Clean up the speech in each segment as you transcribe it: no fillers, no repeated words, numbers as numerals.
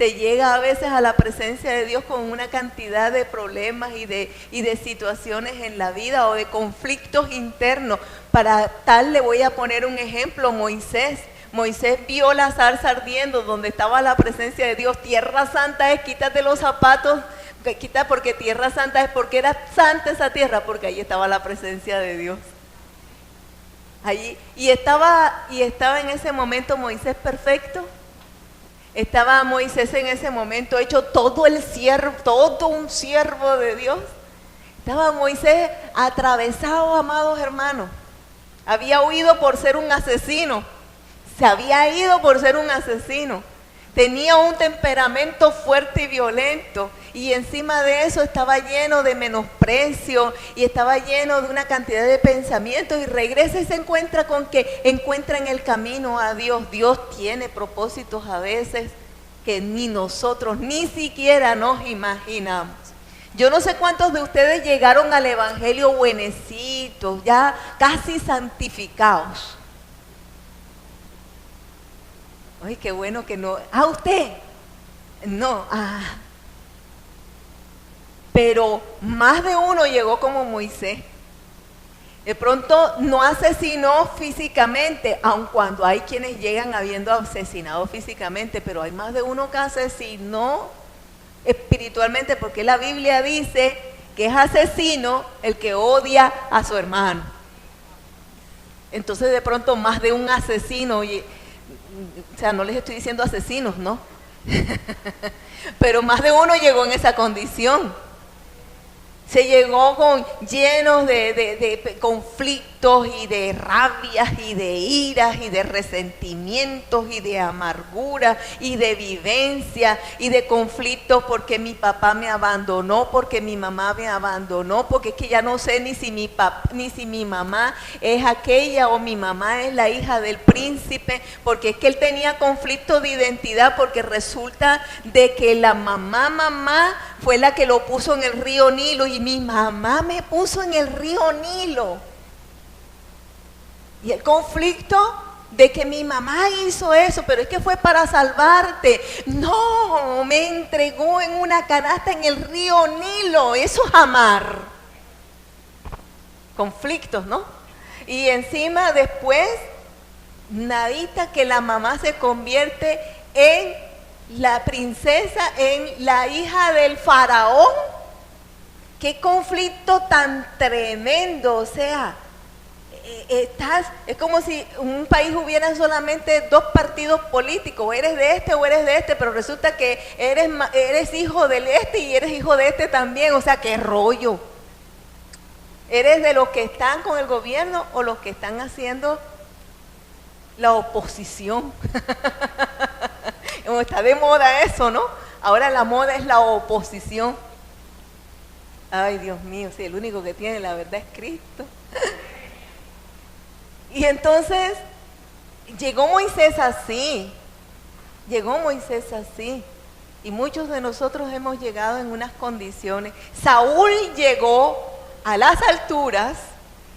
se llega a veces a la presencia de Dios con una cantidad de problemas y de situaciones en la vida o de conflictos internos. Para tal le voy a poner un ejemplo, Moisés. Moisés vio la zarza ardiendo donde estaba la presencia de Dios. Tierra santa es, quítate los zapatos, quita, porque tierra santa es, porque era santa esa tierra, porque ahí estaba la presencia de Dios. Allí, y estaba en ese momento Moisés perfecto. Estaba Moisés en ese momento hecho todo un siervo de Dios. Estaba Moisés atravesado, amados hermanos. Había huido por ser un asesino. Se había ido por ser un asesino. Tenía un temperamento fuerte y violento. Y encima de eso estaba lleno de menosprecio y estaba lleno de una cantidad de pensamientos. Y regresa y se encuentra con que encuentra en el camino a Dios. Dios tiene propósitos a veces que ni nosotros ni siquiera nos imaginamos. Yo no sé cuántos de ustedes llegaron al evangelio buenecitos, ya casi santificados. Ay, qué bueno que no. Ah, usted. No, pero más de uno llegó como Moisés. De pronto no asesinó físicamente, aun cuando hay quienes llegan habiendo asesinado físicamente, pero hay más de uno que asesinó espiritualmente, porque la Biblia dice que es asesino el que odia a su hermano. Entonces de pronto más de un asesino, o sea, no les estoy diciendo asesinos, ¿no? Pero más de uno llegó en esa condición. Se llegó llenos de conflictos y de rabias y de iras y de resentimientos y de amargura y de vivencia y de conflictos porque mi papá me abandonó, porque mi mamá me abandonó, porque es que ya no sé ni si mi papá, ni si mi mamá es aquella o mi mamá es la hija del príncipe, porque es que él tenía conflicto de identidad, porque resulta de que la mamá fue la que lo puso en el río Nilo y mi mamá me puso en el río Nilo. Y el conflicto de que mi mamá hizo eso, pero es que fue para salvarte. No, me entregó en una canasta en el río Nilo. Eso es amar. Conflictos, ¿no? Y encima después, nadita que la mamá se convierte en la princesa, en la hija del faraón. Qué conflicto tan tremendo. O sea, es como si en un país hubiera solamente dos partidos políticos, o eres de este, pero resulta que eres hijo del este y eres hijo de este también. O sea, qué rollo. ¿Eres de los que están con el gobierno o los que están haciendo la oposición? Como está de moda eso, ¿no? Ahora la moda es la oposición. Ay, Dios mío, sí, el único que tiene la verdad es Cristo. Y entonces llegó Moisés así. Y muchos de nosotros hemos llegado en unas condiciones. Saúl llegó a las alturas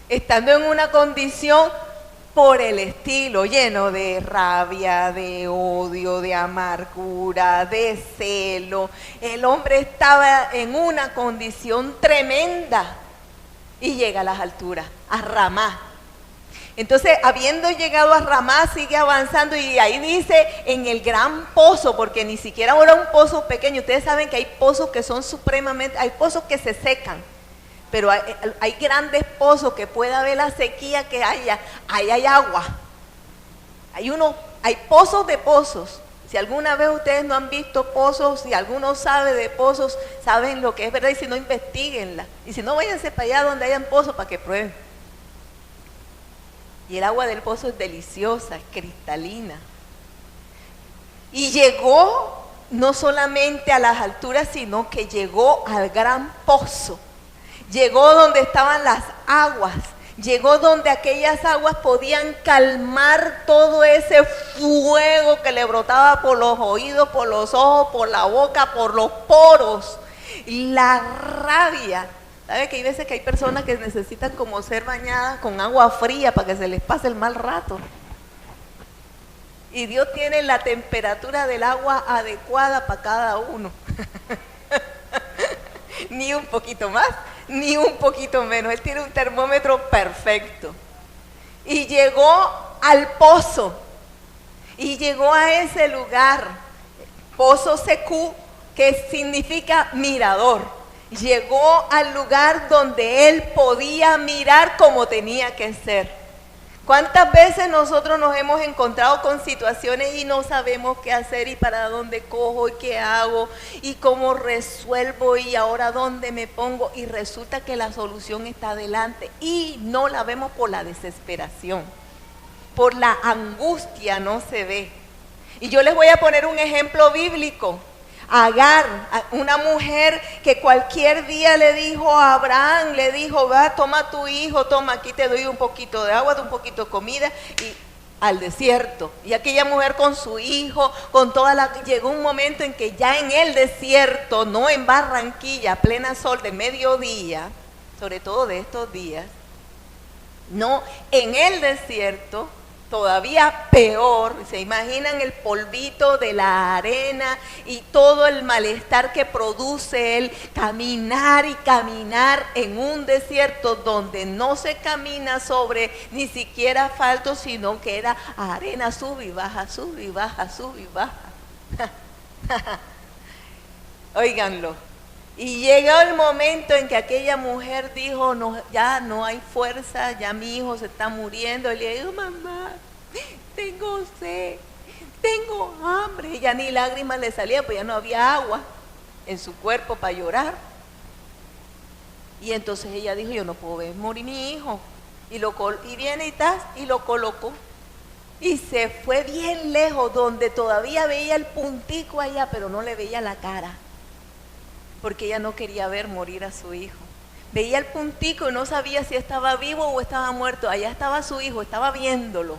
estando en una condición por el estilo, lleno de rabia, de odio, de amargura, de celo. El hombre estaba en una condición tremenda y llega a las alturas, a Ramá. Entonces, habiendo llegado a Ramá, sigue avanzando y ahí dice en el gran pozo, porque ni siquiera era un pozo pequeño. Ustedes saben que hay pozos que son hay pozos que se secan. Pero hay grandes pozos que puede haber la sequía que haya, ahí hay agua. Hay pozos de pozos. Si alguna vez ustedes no han visto pozos, si alguno sabe de pozos, saben lo que es verdad, y si no, investiguenla. Y si no, váyanse para allá donde hayan pozos para que prueben. Y el agua del pozo es deliciosa, es cristalina. Y llegó no solamente a las alturas, sino que llegó al gran pozo. Llegó donde estaban las aguas, llegó donde aquellas aguas podían calmar todo ese fuego que le brotaba por los oídos, por los ojos, por la boca, por los poros. La rabia. ¿Sabe que hay veces que hay personas que necesitan como ser bañadas con agua fría para que se les pase el mal rato? Y Dios tiene la temperatura del agua adecuada para cada uno. Ni un poquito más, ni un poquito menos. Él tiene un termómetro perfecto. Y llegó al pozo. Y llegó a ese lugar. Pozo Secú, que significa mirador. Llegó al lugar donde él podía mirar como tenía que ser. ¿Cuántas veces nosotros nos hemos encontrado con situaciones y no sabemos qué hacer y para dónde cojo y qué hago y cómo resuelvo y ahora dónde me pongo? Y resulta que la solución está adelante y no la vemos por la desesperación, por la angustia no se ve. Y yo les voy a poner un ejemplo bíblico. Agar, una mujer que cualquier día le dijo a Abraham, le dijo, va, toma tu hijo, toma, aquí te doy un poquito de agua, un poquito de comida, y al desierto. Y aquella mujer con su hijo, con toda la... Llegó un momento en que ya en el desierto, no en Barranquilla, a plena sol de mediodía, sobre todo de estos días, no, en el desierto, todavía peor, se imaginan el polvito de la arena y todo el malestar que produce el caminar y caminar en un desierto donde no se camina sobre ni siquiera asfalto, sino que era arena, sube y baja, sube y baja, sube y baja. Óiganlo. Y llegó el momento en que aquella mujer dijo, no, ya no hay fuerza, ya mi hijo se está muriendo. Y le dijo, mamá, tengo sed, tengo hambre. Y ya ni lágrimas le salían, pues ya no había agua en su cuerpo para llorar. Y entonces ella dijo, yo no puedo ver morir mi hijo. Y viene y lo colocó. Y se fue bien lejos, donde todavía veía el puntico allá, pero no le veía la cara. Porque ella no quería ver morir a su hijo. Veía el puntico y no sabía si estaba vivo o estaba muerto. Allá estaba su hijo, estaba viéndolo,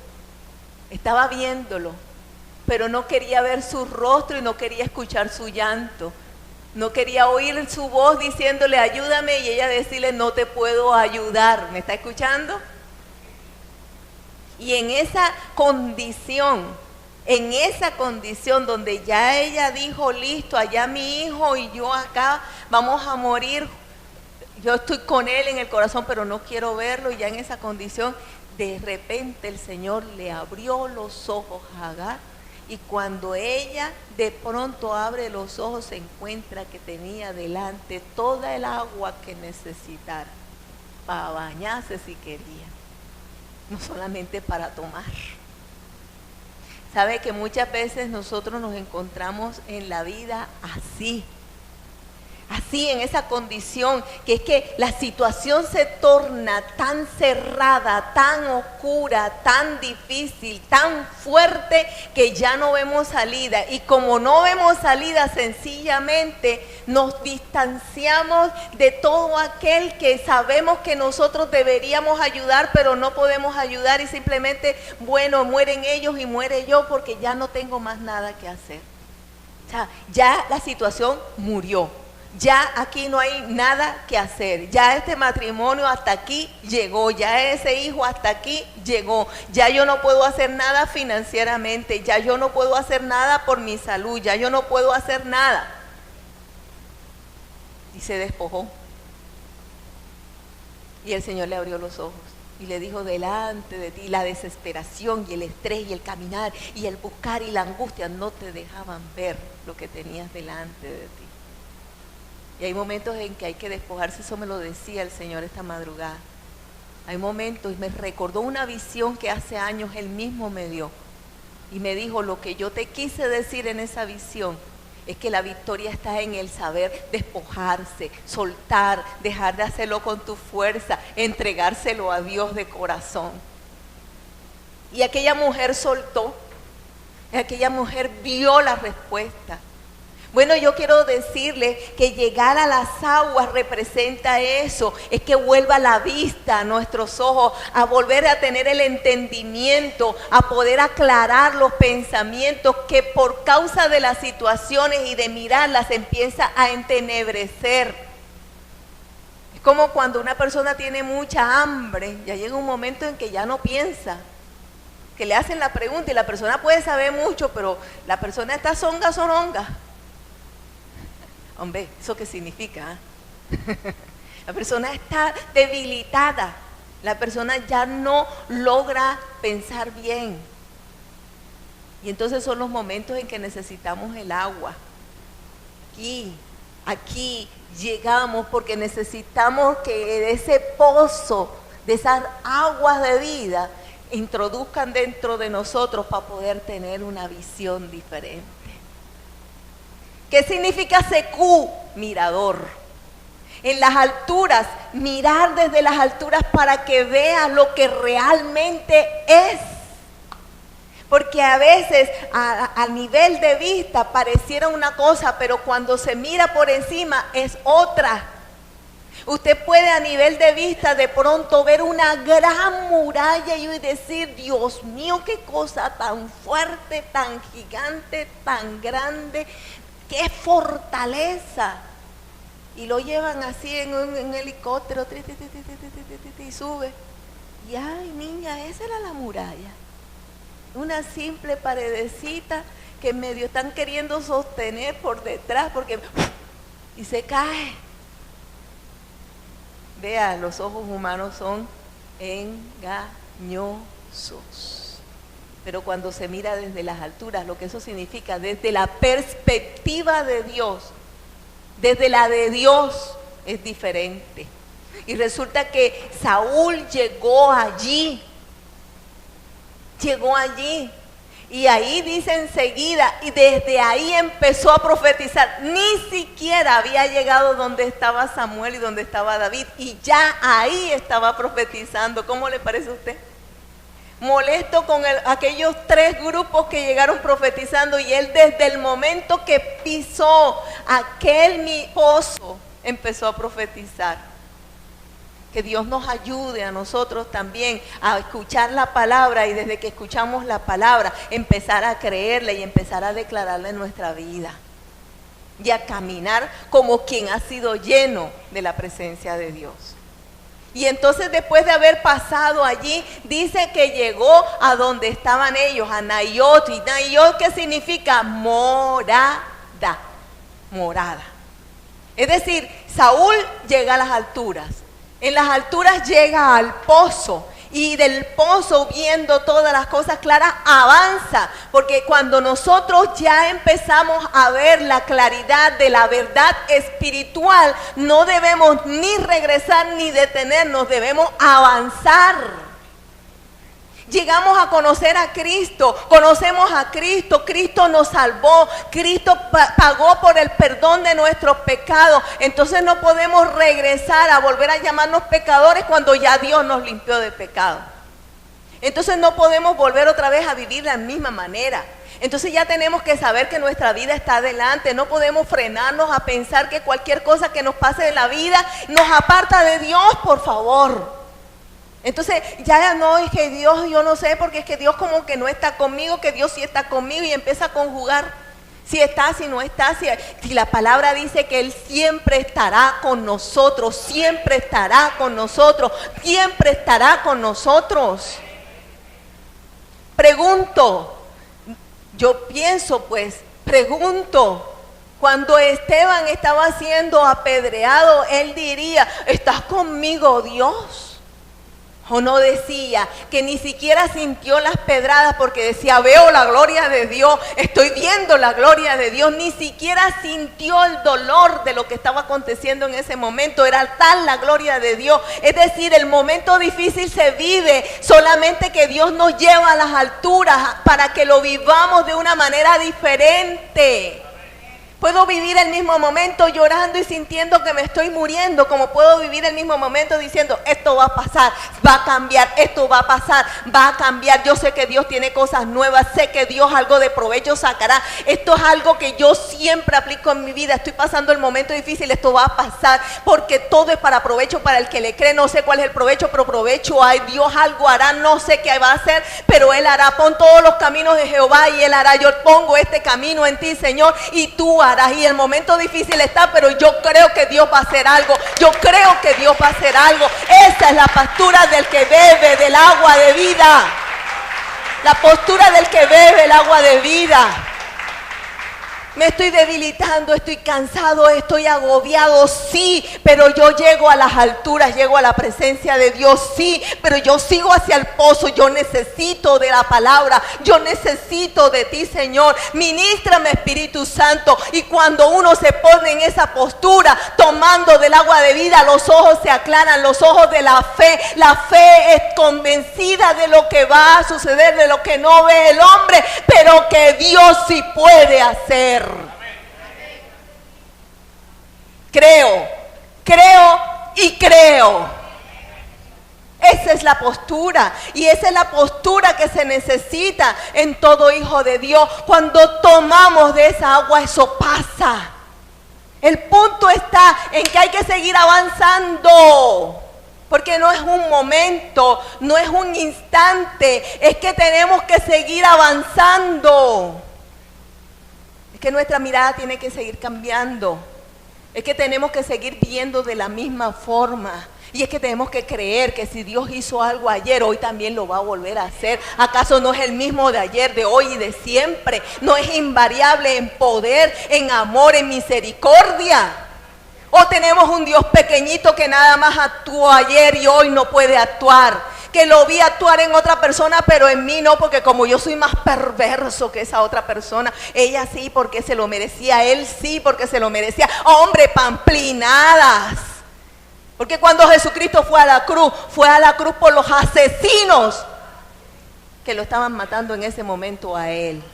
pero no quería ver su rostro y no quería escuchar su llanto. No quería oír su voz diciéndole, ayúdame, y ella decirle, no te puedo ayudar. ¿Me está escuchando? Y en esa condición donde ya ella dijo, listo, allá mi hijo y yo acá vamos a morir, yo estoy con él en el corazón, pero no quiero verlo, y ya en esa condición, de repente el Señor le abrió los ojos a Agar, y cuando ella de pronto abre los ojos, se encuentra que tenía delante toda el agua que necesitara para bañarse si quería, no solamente para tomar. Sabe que muchas veces nosotros nos encontramos en la vida así, en esa condición, que es que la situación se torna tan cerrada, tan oscura, tan difícil, tan fuerte, que ya no vemos salida. Y como no vemos salida, sencillamente nos distanciamos de todo aquel que sabemos que nosotros deberíamos ayudar, pero no podemos ayudar, y simplemente, bueno, mueren ellos y muere yo, porque ya no tengo más nada que hacer. O sea, ya la situación murió. Ya aquí no hay nada que hacer, ya este matrimonio hasta aquí llegó, ya ese hijo hasta aquí llegó, ya yo no puedo hacer nada financieramente, ya yo no puedo hacer nada por mi salud, ya yo no puedo hacer nada. Y se despojó. Y el Señor le abrió los ojos y le dijo, delante de ti la desesperación y el estrés y el caminar y el buscar y la angustia no te dejaban ver lo que tenías delante de ti. Y hay momentos en que hay que despojarse, eso me lo decía el Señor esta madrugada. Hay momentos, y me recordó una visión que hace años Él mismo me dio. Y me dijo, lo que yo te quise decir en esa visión es que la victoria está en el saber despojarse, soltar, dejar de hacerlo con tu fuerza, entregárselo a Dios de corazón. Y aquella mujer soltó, aquella mujer vio la respuesta. Bueno, yo quiero decirle que llegar a las aguas representa eso, es que vuelva la vista a nuestros ojos, a volver a tener el entendimiento, a poder aclarar los pensamientos que por causa de las situaciones y de mirarlas empieza a entenebrecer. Es como cuando una persona tiene mucha hambre, ya llega un momento en que ya no piensa. que le hacen la pregunta y la persona puede saber mucho, pero la persona está zoronga. Hombre, ¿eso qué significa? La persona está debilitada, la persona ya no logra pensar bien. Y entonces son los momentos en que necesitamos el agua. Aquí llegamos porque necesitamos que de ese pozo, de esas aguas de vida, introduzcan dentro de nosotros para poder tener una visión diferente. ¿Qué significa CQ? Mirador. En las alturas, mirar desde las alturas para que veas lo que realmente es. Porque a veces a nivel de vista pareciera una cosa, pero cuando se mira por encima es otra. Usted puede a nivel de vista de pronto ver una gran muralla y decir, Dios mío, qué cosa tan fuerte, tan gigante, tan grande, qué fortaleza. Y lo llevan así en un helicóptero y sube. Y ay, niña, esa era la muralla. Una simple paredecita que medio están queriendo sostener por detrás porque y se cae. Vea, los ojos humanos son engañosos. Pero cuando se mira desde las alturas, lo que eso significa, desde la perspectiva de Dios, desde la de Dios, es diferente. Y resulta que Saúl llegó allí. Y ahí dice enseguida, y desde ahí empezó a profetizar. Ni siquiera había llegado donde estaba Samuel y donde estaba David, y ya ahí estaba profetizando. ¿Cómo le parece a usted? Molesto con aquellos 3 grupos que llegaron profetizando, y él desde el momento que pisó aquel pozo empezó a profetizar. Que Dios nos ayude a nosotros también a escuchar la palabra, y desde que escuchamos la palabra empezar a creerla y empezar a declararla en nuestra vida y a caminar como quien ha sido lleno de la presencia de Dios. Y entonces, después de haber pasado allí, dice que llegó a donde estaban ellos, a Naiot. ¿Y Naiot qué significa? Morada. Es decir, Saúl llega a las alturas. En las alturas llega al pozo, y del pozo, viendo todas las cosas claras, avanza. Porque cuando nosotros ya empezamos a ver la claridad de la verdad espiritual, no debemos ni regresar ni detenernos, debemos avanzar. Llegamos a conocer a Cristo, conocemos a Cristo, Cristo nos salvó, Cristo pagó por el perdón de nuestros pecados. Entonces no podemos regresar a volver a llamarnos pecadores cuando ya Dios nos limpió de pecado. Entonces no podemos volver otra vez a vivir de la misma manera. Entonces ya tenemos que saber que nuestra vida está adelante. No podemos frenarnos a pensar que cualquier cosa que nos pase en la vida nos aparta de Dios, por favor. Entonces ya no es que Dios, yo no sé, porque es que Dios como que no está conmigo, que Dios sí está conmigo, y empieza a conjugar si está, si no está, si la palabra dice que Él siempre estará con nosotros, siempre estará con nosotros, siempre estará con nosotros. Pregunto, cuando Esteban estaba siendo apedreado, él diría, ¿estás conmigo, Dios? O no decía, que ni siquiera sintió las pedradas porque decía, veo la gloria de Dios, estoy viendo la gloria de Dios. Ni siquiera sintió el dolor de lo que estaba aconteciendo en ese momento. Era tal la gloria de Dios. Es decir, el momento difícil se vive, solamente que Dios nos lleva a las alturas para que lo vivamos de una manera diferente. Puedo vivir el mismo momento llorando y sintiendo que me estoy muriendo, como puedo vivir el mismo momento diciendo, esto va a pasar, va a cambiar, esto va a pasar, va a cambiar. Yo sé que Dios tiene cosas nuevas, sé que Dios algo de provecho sacará. Esto es algo que yo siempre aplico en mi vida. Estoy pasando el momento difícil, esto va a pasar, porque todo es para provecho para el que le cree. No sé cuál es el provecho, pero provecho hay. Dios algo hará, no sé qué va a hacer, pero Él hará. Pon todos los caminos de Jehová y Él hará. Yo pongo este camino en ti, Señor, y tú harás. Y el momento difícil está, pero yo creo que Dios va a hacer algo. Yo creo que Dios va a hacer algo. Esa es la pastura del que bebe del agua de vida. La postura del que bebe el agua de vida. Me estoy debilitando, estoy cansado, estoy agobiado, sí, pero yo llego a las alturas, llego a la presencia de Dios, sí, pero yo sigo hacia el pozo, yo necesito de la palabra, yo necesito de ti, Señor. Ministrame, Espíritu Santo, y cuando uno se pone en esa postura, tomando del agua de vida, los ojos se aclaran, los ojos de la fe es convencida de lo que va a suceder, de lo que no ve el hombre, pero que Dios sí puede hacer. Creo y creo. Esa es la postura, y esa es la postura que se necesita en todo hijo de Dios. Cuando tomamos de esa agua, eso pasa. El punto está en que hay que seguir avanzando, porque no es un momento, no es un instante, es que tenemos que seguir avanzando. Es que nuestra mirada tiene que seguir cambiando. Es que tenemos que seguir viendo de la misma forma. Y es que tenemos que creer que si Dios hizo algo ayer, hoy también lo va a volver a hacer. ¿Acaso no es el mismo de ayer, de hoy y de siempre? ¿No es invariable en poder, en amor, en misericordia? ¿O tenemos un Dios pequeñito que nada más actuó ayer y hoy no puede actuar? Que lo vi actuar en otra persona, pero en mí no, porque como yo soy más perverso que esa otra persona, ella sí porque se lo merecía, él sí porque se lo merecía. Hombre, pamplinadas. Porque cuando Jesucristo fue a la cruz por los asesinos que lo estaban matando en ese momento a él.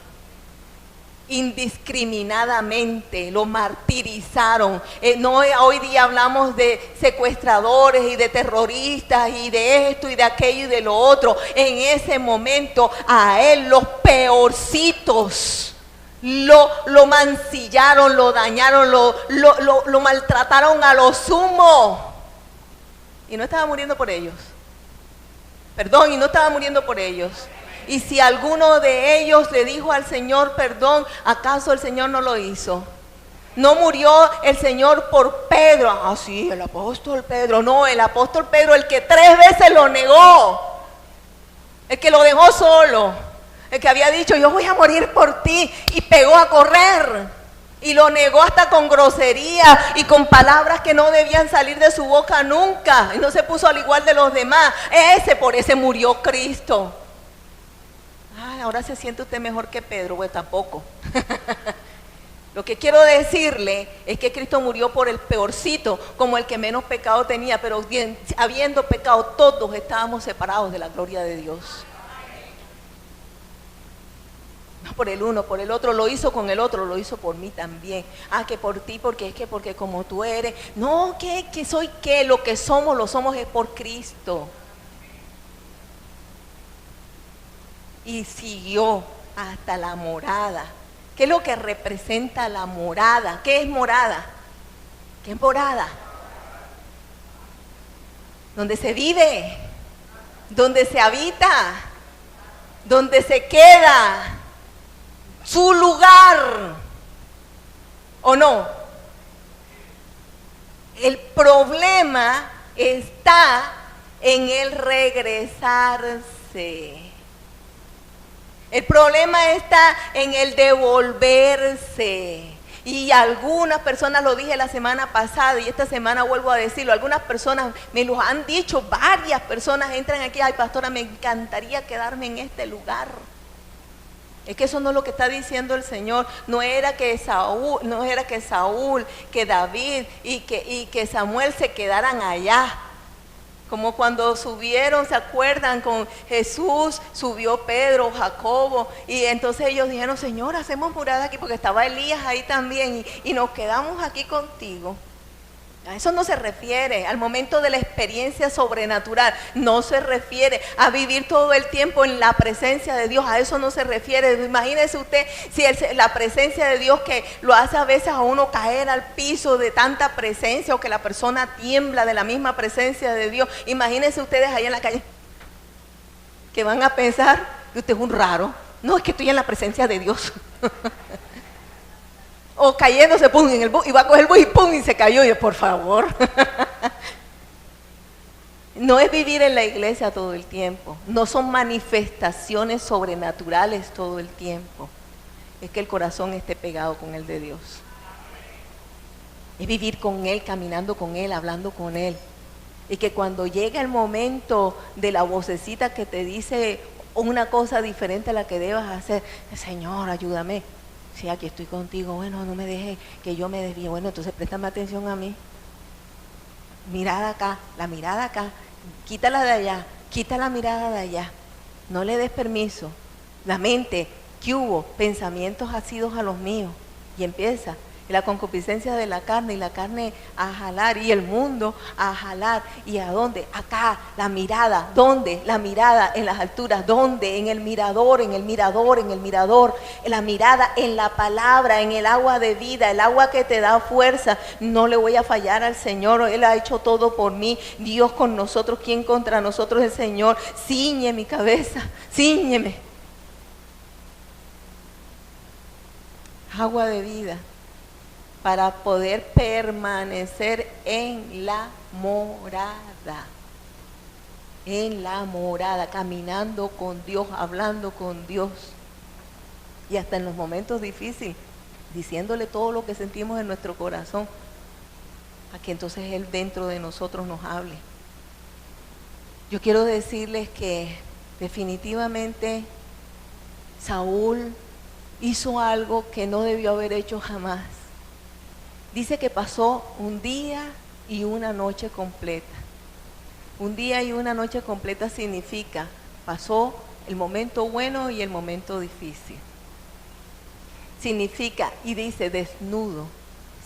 Indiscriminadamente lo martirizaron. No, hoy día hablamos de secuestradores y de terroristas y de esto y de aquello y de lo otro. En ese momento a él los peorcitos lo mancillaron, lo dañaron, lo maltrataron a lo sumo. Y no estaba muriendo por ellos. Perdón, y no estaba muriendo por ellos. Y si alguno de ellos le dijo al Señor perdón, ¿acaso el Señor no lo hizo? No murió el Señor por Pedro. Ah, sí, el apóstol Pedro. No, el apóstol Pedro, el que 3 veces lo negó. El que lo dejó solo. El que había dicho, yo voy a morir por ti. Y pegó a correr. Y lo negó hasta con grosería y con palabras que no debían salir de su boca nunca. Y no se puso al igual de los demás. Por ese murió Cristo. Ay, ahora se siente usted mejor que Pedro. Bueno, tampoco. Lo que quiero decirle es que Cristo murió por el peorcito, como el que menos pecado tenía, pero bien, habiendo pecado todos estábamos separados de la gloria de Dios. No por el uno, por el otro, lo hizo con el otro, lo hizo por mí también. Ah, que por ti, porque como tú eres. No, que soy qué, lo que somos, lo somos es por Cristo. Y siguió hasta la morada. ¿Qué es lo que representa la morada? ¿Qué es morada? ¿Qué es morada? Donde se vive, donde se habita, donde se queda, su lugar, ¿o no? El problema está en el regresarse. El problema está en el devolverse. Y algunas personas, lo dije la semana pasada y esta semana vuelvo a decirlo, algunas personas me lo han dicho, varias personas entran aquí, ay pastora, me encantaría quedarme en este lugar. Es que eso no es lo que está diciendo el Señor. No era que Saúl, que David y que Samuel se quedaran allá. Como cuando subieron, ¿se acuerdan? Con Jesús, subió Pedro, Jacobo, y entonces ellos dijeron, Señor, hacemos morada aquí, porque estaba Elías ahí también, y nos quedamos aquí contigo. A eso no se refiere, al momento de la experiencia sobrenatural, no se refiere a vivir todo el tiempo en la presencia de Dios, a eso no se refiere. Imagínese usted si la presencia de Dios que lo hace a veces a uno caer al piso de tanta presencia o que la persona tiembla de la misma presencia de Dios. Imagínense ustedes ahí en la calle que van a pensar que usted es un raro. No, es que estoy en la presencia de Dios. O cayéndose, pum, en el bus, y va a coger el bus y pum, y se cayó. Y yo, por favor. No es vivir en la iglesia todo el tiempo, no son manifestaciones sobrenaturales todo el tiempo. Es que el corazón esté pegado con el de Dios. Es vivir con Él, caminando con Él, hablando con Él. Y que cuando llega el momento de la vocecita que te dice una cosa diferente a la que debas hacer, Señor, ayúdame. Sí, aquí estoy contigo. Bueno, no me dejes que yo me desvíe. Bueno, entonces préstame atención a mí. Mirada acá, la mirada acá. Quítala de allá, quita la mirada de allá. No le des permiso. La mente, ¿qué hubo? Pensamientos asidos a los míos. Y empieza la concupiscencia de la carne, y la carne a jalar, y el mundo a jalar. ¿Y a dónde? Acá, la mirada. ¿Dónde? La mirada en las alturas. ¿Dónde? En el mirador, en el mirador, en el mirador. La mirada en la palabra, en el agua de vida, el agua que te da fuerza. No le voy a fallar al Señor, Él ha hecho todo por mí. Dios con nosotros, ¿quién contra nosotros? El Señor. Ciñe mi cabeza, cíñeme. Agua de vida, para poder permanecer en la morada, caminando con Dios, hablando con Dios, y hasta en los momentos difíciles, diciéndole todo lo que sentimos en nuestro corazón, para que entonces Él dentro de nosotros nos hable. Yo quiero decirles que definitivamente Saúl hizo algo que no debió haber hecho jamás. Dice que pasó un día y una noche completa. Un día y una noche completa significa, pasó el momento bueno y el momento difícil. Significa, y dice desnudo.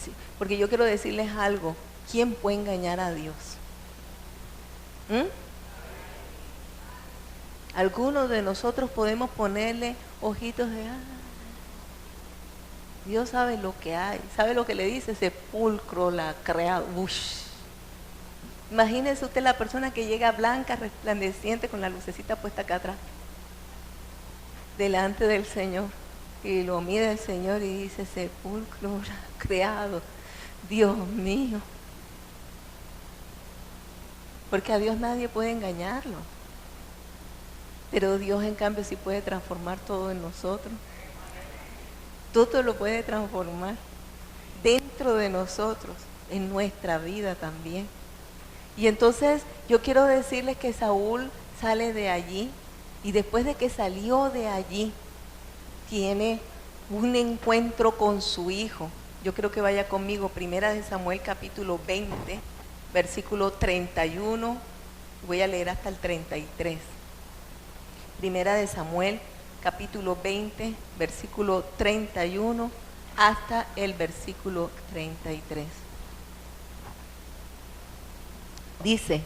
Sí, porque yo quiero decirles algo, ¿quién puede engañar a Dios? Algunos de nosotros podemos ponerle ojitos de... Dios sabe lo que hay, sabe lo que le dice, sepulcro, la crea. Imagínese usted la persona que llega blanca, resplandeciente, con la lucecita puesta acá atrás, delante del Señor, y lo mira el Señor y dice, sepulcro, creado, Dios mío. Porque a Dios nadie puede engañarlo, pero Dios en cambio sí puede transformar todo en nosotros. Todo lo puede transformar dentro de nosotros, en nuestra vida también. Y entonces yo quiero decirles que Saúl sale de allí, y después de que salió de allí, tiene un encuentro con su hijo. Yo creo que vaya conmigo, Primera de Samuel capítulo 20, versículo 31, voy a leer hasta el 33. Primera de Samuel capítulo 20, versículo 31 hasta el versículo 33. Dice,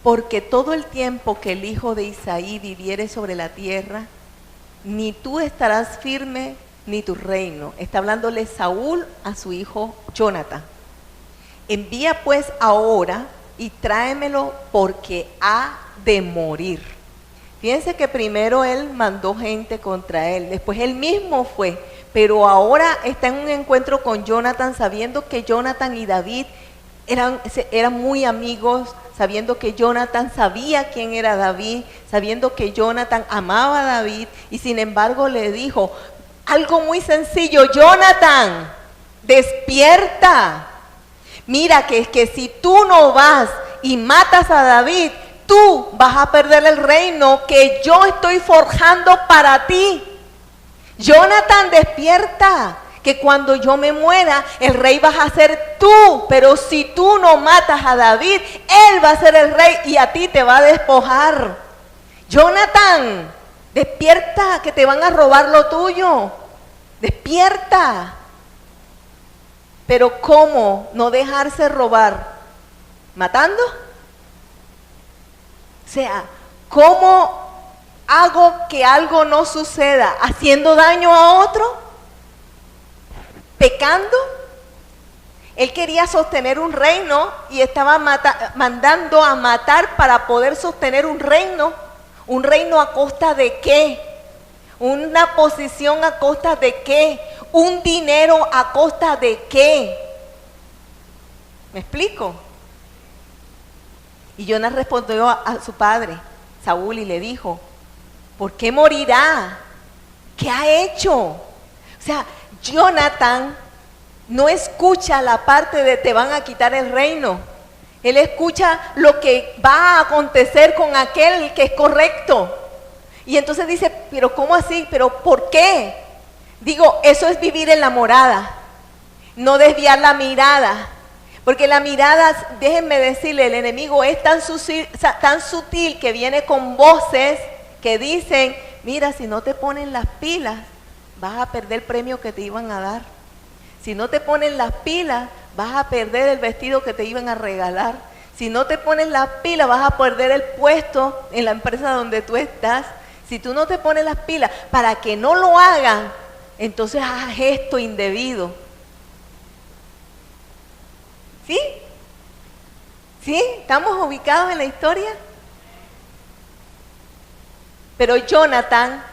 porque todo el tiempo que el hijo de Isaí viviere sobre la tierra, ni tú estarás firme, ni tu reino. Está hablándole Saúl a su hijo Jonatán. Envía pues ahora y tráemelo, porque ha de morir. Fíjense que primero él mandó gente contra él, después él mismo fue, pero ahora está en un encuentro con Jonatán, sabiendo que Jonatán y David eran muy amigos, sabiendo que Jonatán sabía quién era David, sabiendo que Jonatán amaba a David, y sin embargo le dijo algo muy sencillo: Jonatán, despierta, mira que es que si tú no vas y matas a David, tú vas a perder el reino que yo estoy forjando para ti. Jonatán, despierta, que cuando yo me muera, el rey vas a ser tú, pero si tú no matas a David, él va a ser el rey y a ti te va a despojar. Jonatán, despierta, que te van a robar lo tuyo. Despierta. Pero ¿cómo no dejarse robar? ¿Matando? O sea, ¿cómo hago que algo no suceda? ¿Haciendo daño a otro? ¿Pecando? Él quería sostener un reino y estaba mandando a matar para poder sostener un reino. ¿Un reino a costa de qué? ¿Una posición a costa de qué? ¿Un dinero a costa de qué? ¿Me explico? Y Jonás respondió a su padre, Saúl, y le dijo, ¿por qué morirá? ¿Qué ha hecho? O sea, Jonathan no escucha la parte de te van a quitar el reino. Él escucha lo que va a acontecer con aquel que es correcto. Y entonces dice, pero ¿cómo así? ¿Pero por qué? Digo, eso es vivir en la morada, no desviar la mirada. Porque la mirada, déjenme decirle, el enemigo es tan sutil que viene con voces que dicen, mira, si no te ponen las pilas, vas a perder el premio que te iban a dar. Si no te ponen las pilas, vas a perder el vestido que te iban a regalar. Si no te pones las pilas, vas a perder el puesto en la empresa donde tú estás. Si tú no te pones las pilas, para que no lo hagan, entonces haz esto indebido. ¿Sí? ¿Sí? ¿Estamos ubicados en la historia? Pero Jonathan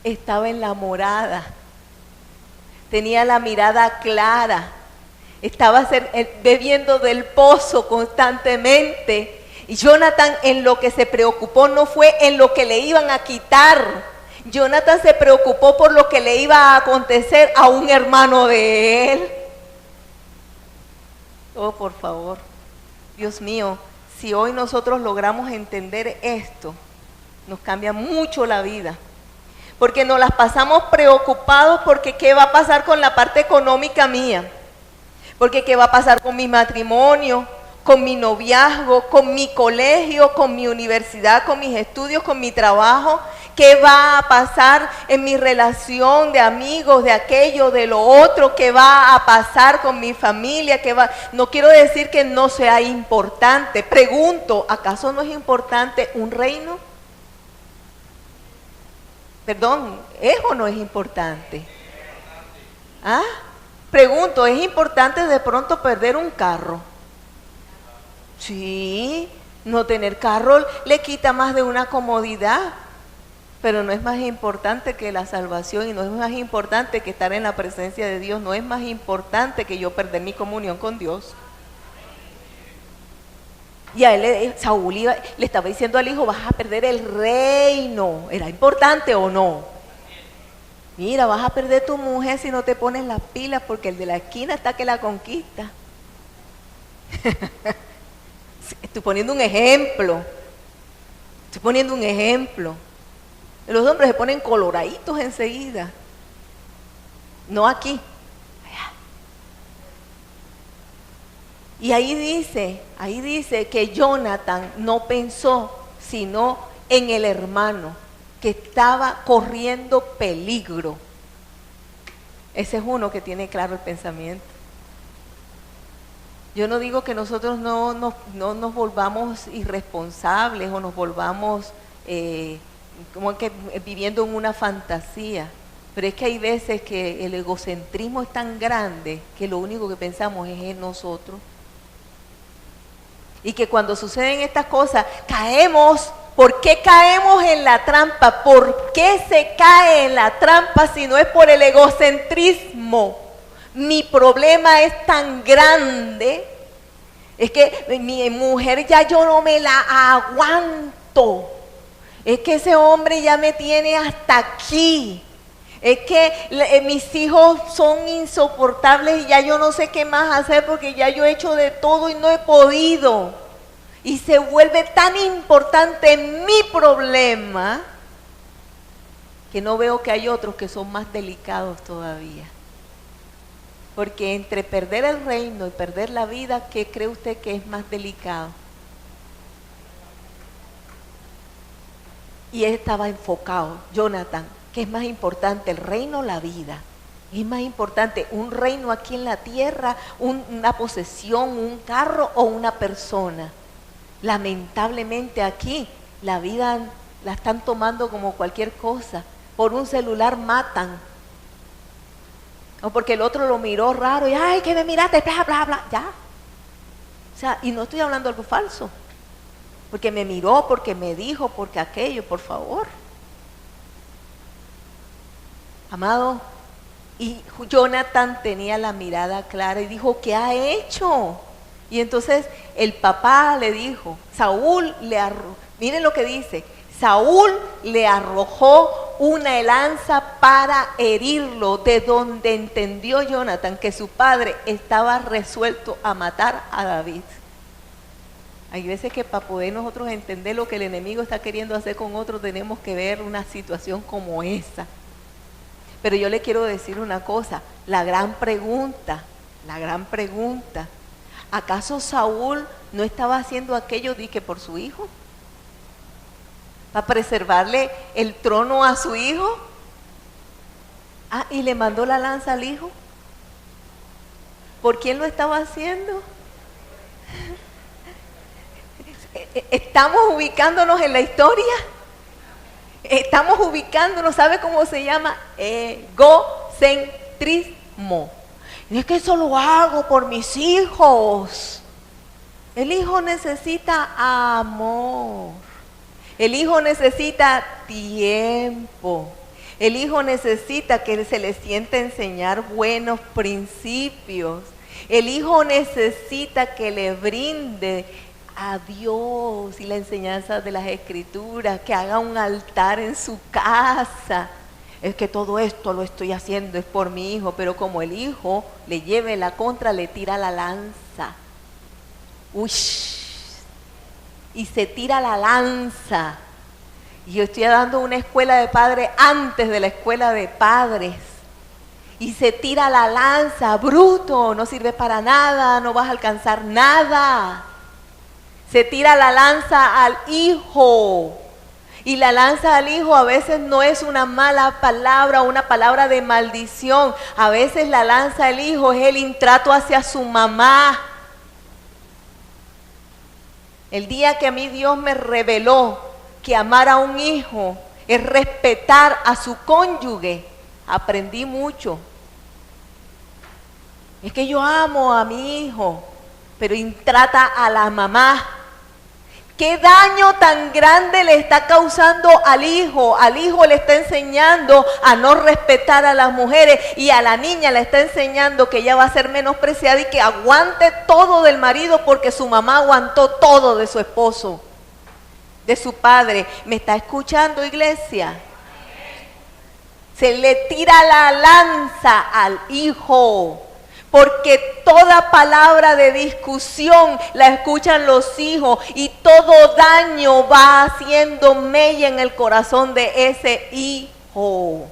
estaba en la morada, tenía la mirada clara, estaba bebiendo del pozo constantemente. Y Jonathan en lo que se preocupó no fue en lo que le iban a quitar. Jonathan se preocupó por lo que le iba a acontecer a un hermano de él. Oh, por favor, Dios mío, si hoy nosotros logramos entender esto, nos cambia mucho la vida. Porque nos las pasamos preocupados porque qué va a pasar con la parte económica mía. Porque qué va a pasar con mi matrimonio, con mi noviazgo, con mi colegio, con mi universidad, con mis estudios, con mi trabajo. ¿Qué va a pasar en mi relación de amigos, de aquello, de lo otro? ¿Qué va a pasar con mi familia? No quiero decir que no sea importante. Pregunto, ¿acaso no es importante un reino? Perdón, ¿es o no es importante? ¿Ah? Pregunto, ¿es importante de pronto perder un carro? Sí, no tener carro le quita más de una comodidad. Pero no es más importante que la salvación y no es más importante que estar en la presencia de Dios, no es más importante que yo perder mi comunión con Dios. Y a él, Saúl le estaba diciendo al hijo, vas a perder el reino. ¿Era importante o no? Mira, vas a perder tu mujer si no te pones las pilas porque el de la esquina está que la conquista. Estoy poniendo un ejemplo. Los hombres se ponen coloraditos enseguida. No aquí. Allá. Y ahí dice que Jonathan no pensó sino en el hermano que estaba corriendo peligro. Ese es uno que tiene claro el pensamiento. Yo no digo que nosotros no nos volvamos irresponsables o nos volvamos como que viviendo en una fantasía, pero es que hay veces que el egocentrismo es tan grande que lo único que pensamos es en nosotros. Y que cuando suceden estas cosas, caemos. ¿Por qué caemos en la trampa? ¿Por qué se cae en la trampa si no es por el egocentrismo? Mi problema es tan grande, es que mi mujer ya yo no me la aguanto. Es que ese hombre ya me tiene hasta aquí. Es que mis hijos son insoportables y ya yo no sé qué más hacer porque ya yo he hecho de todo y no he podido. Y se vuelve tan importante mi problema que no veo que hay otros que son más delicados todavía. Porque entre perder el reino y perder la vida, ¿qué cree usted que es más delicado? Y él estaba enfocado, Jonathan, ¿qué es más importante, el reino o la vida? ¿Es más importante un reino aquí en la tierra, una posesión, un carro o una persona? Lamentablemente aquí la vida la están tomando como cualquier cosa. Por un celular matan. O porque el otro lo miró raro y ¡ay, que me miraste! Bla, bla, bla, ya. O sea, y no estoy hablando algo falso. Porque me miró, porque me dijo, porque aquello, por favor. Amado, y Jonathan tenía la mirada clara y dijo, ¿qué ha hecho? Y entonces el papá le dijo, miren lo que dice, Saúl le arrojó una lanza para herirlo, de donde entendió Jonathan que su padre estaba resuelto a matar a David. Hay veces que para poder nosotros entender lo que el enemigo está queriendo hacer con otro, tenemos que ver una situación como esa. Pero yo le quiero decir una cosa, la gran pregunta, ¿acaso Saúl no estaba haciendo aquello de que por su hijo? ¿Para preservarle el trono a su hijo? Y le mandó la lanza al hijo. ¿Por quién lo estaba haciendo? ¿Estamos ubicándonos en la historia? Estamos ubicándonos, ¿sabe cómo se llama? Egocentrismo. Y es que eso lo hago por mis hijos. El hijo necesita amor. El hijo necesita tiempo. El hijo necesita que se le sienta enseñar buenos principios. El hijo necesita que le brinde a Dios y la enseñanza de las Escrituras, que haga un altar en su casa. Es que todo esto lo estoy haciendo es por mi hijo, pero como el hijo le lleve la contra, le tira la lanza. Uy, y se tira la lanza. Y yo estoy dando una escuela de padres antes de la escuela de padres. Y se tira la lanza, bruto, no sirve para nada, no vas a alcanzar nada. Se tira la lanza al hijo. Y la lanza al hijo a veces no es una mala palabra, una palabra de maldición. A veces la lanza al hijo es el intrato hacia su mamá. El día que a mí Dios me reveló que amar a un hijo es respetar a su cónyuge, aprendí mucho. Es que yo amo a mi hijo, pero intrata a la mamá. ¿Qué daño tan grande le está causando al hijo? Al hijo le está enseñando a no respetar a las mujeres, y a la niña le está enseñando que ella va a ser menospreciada y que aguante todo del marido porque su mamá aguantó todo de su esposo, de su padre. ¿Me está escuchando, iglesia? Se le tira la lanza al hijo. Porque toda palabra de discusión la escuchan los hijos, y todo daño va haciendo mella en el corazón de ese hijo.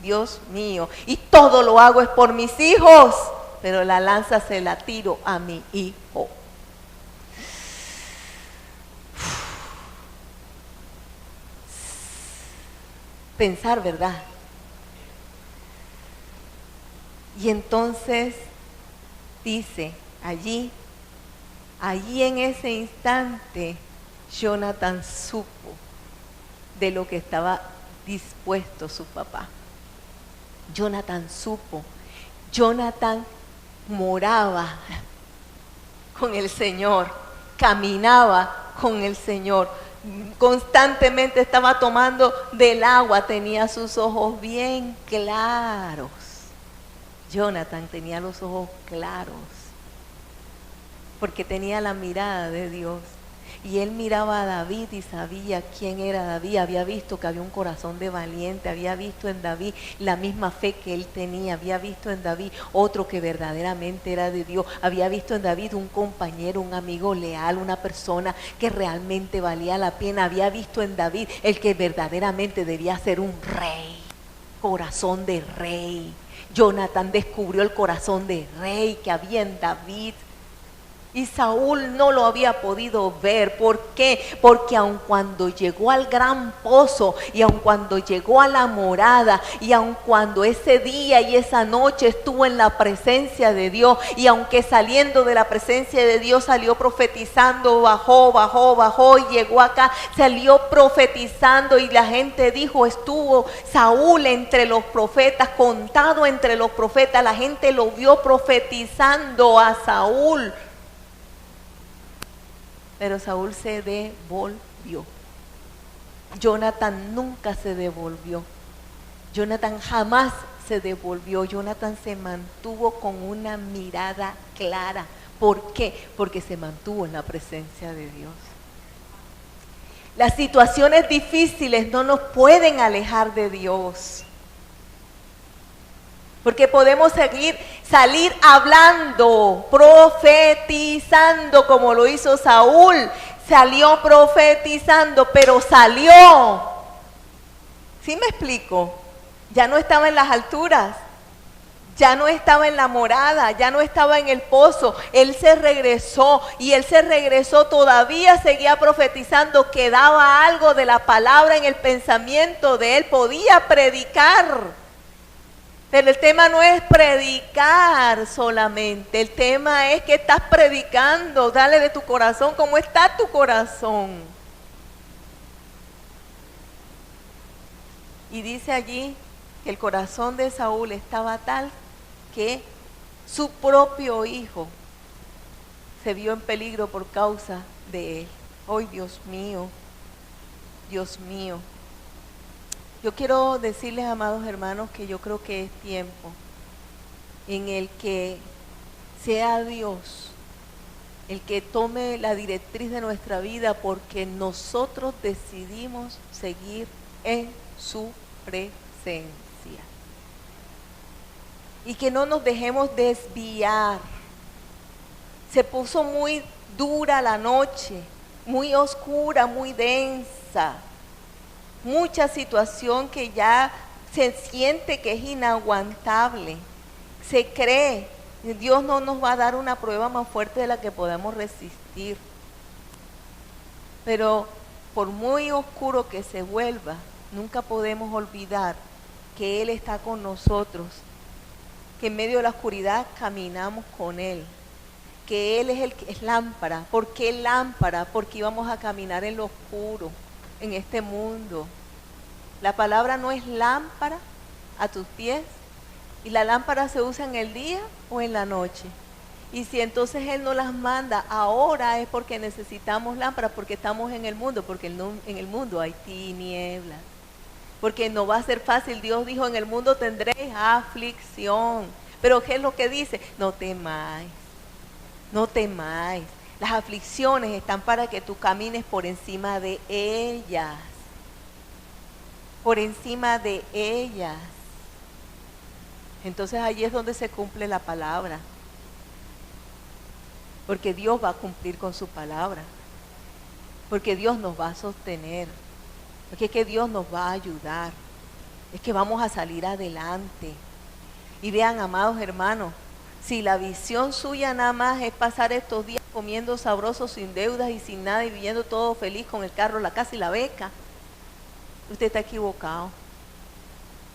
Dios mío, y todo lo hago es por mis hijos, pero la lanza se la tiro a mi hijo. Pensar, ¿verdad? Y entonces dice, allí en ese instante, Jonathan supo de lo que estaba dispuesto su papá. Jonathan supo. Jonathan moraba con el Señor, caminaba con el Señor, constantemente estaba tomando del agua, tenía sus ojos bien claros. Jonathan tenía los ojos claros porque tenía la mirada de Dios, y él miraba a David y sabía quién era David. Había visto que había un corazón de valiente, había visto en David la misma fe que él tenía, había visto en David otro que verdaderamente era de Dios, había visto en David un compañero, un amigo leal, una persona que realmente valía la pena, había visto en David el que verdaderamente debía ser un rey, corazón de rey. Jonathan descubrió el corazón de rey que había en David, y Saúl no lo había podido ver. ¿Por qué? Porque aun cuando llegó al gran pozo, y aun cuando llegó a la morada, y aun cuando ese día y esa noche estuvo en la presencia de Dios, y aunque saliendo de la presencia de Dios salió profetizando, bajó y llegó acá, salió profetizando, y la gente dijo, estuvo Saúl entre los profetas, contado entre los profetas, la gente lo vio profetizando a Saúl. Pero Saúl se devolvió. Jonathan nunca se devolvió. Jonathan jamás se devolvió. Jonathan se mantuvo con una mirada clara, ¿Por qué? Porque se mantuvo en la presencia de Dios. Las situaciones difíciles no nos pueden alejar de Dios. Porque podemos salir hablando, profetizando, como lo hizo Saúl. Salió profetizando, pero salió. ¿Sí me explico? Ya no estaba en las alturas. Ya no estaba en la morada, ya no estaba en el pozo. Él se regresó y él se regresó, todavía seguía profetizando, quedaba algo de la palabra en el pensamiento de él, podía predicar. Pero el tema no es predicar solamente, el tema es que estás predicando, dale de tu corazón, ¿cómo está tu corazón? Y dice allí que el corazón de Saúl estaba tal que su propio hijo se vio en peligro por causa de él. ¡Ay, Dios mío! Dios mío. Yo quiero decirles, amados hermanos, que yo creo que es tiempo en el que sea Dios el que tome la directriz de nuestra vida, porque nosotros decidimos seguir en su presencia. Y que no nos dejemos desviar. Se puso muy dura la noche, muy oscura, muy densa. Mucha situación que ya se siente que es inaguantable. Se cree, Dios no nos va a dar una prueba más fuerte de la que podemos resistir. Pero por muy oscuro que se vuelva, nunca podemos olvidar que Él está con nosotros, que en medio de la oscuridad caminamos con Él, que Él es el que es lámpara. ¿Por qué lámpara? Porque íbamos a caminar en lo oscuro, en este mundo. La palabra no es lámpara a tus pies, y la lámpara se usa en el día o en la noche. Y si entonces Él nos las manda ahora es porque necesitamos lámpara, porque estamos en el mundo, porque en el mundo hay tinieblas. Porque no va a ser fácil. Dios dijo, en el mundo tendréis aflicción. Pero ¿qué es lo que dice? No temáis, no temáis. Las aflicciones están para que tú camines por encima de ellas. Por encima de ellas. Entonces allí es donde se cumple la palabra. Porque Dios va a cumplir con su palabra. Porque Dios nos va a sostener. Porque es que Dios nos va a ayudar. Es que vamos a salir adelante. Y vean, amados hermanos, si la visión suya nada más es pasar estos días comiendo sabroso, sin deudas y sin nada, y viviendo todo feliz con el carro, la casa y la beca, usted está equivocado.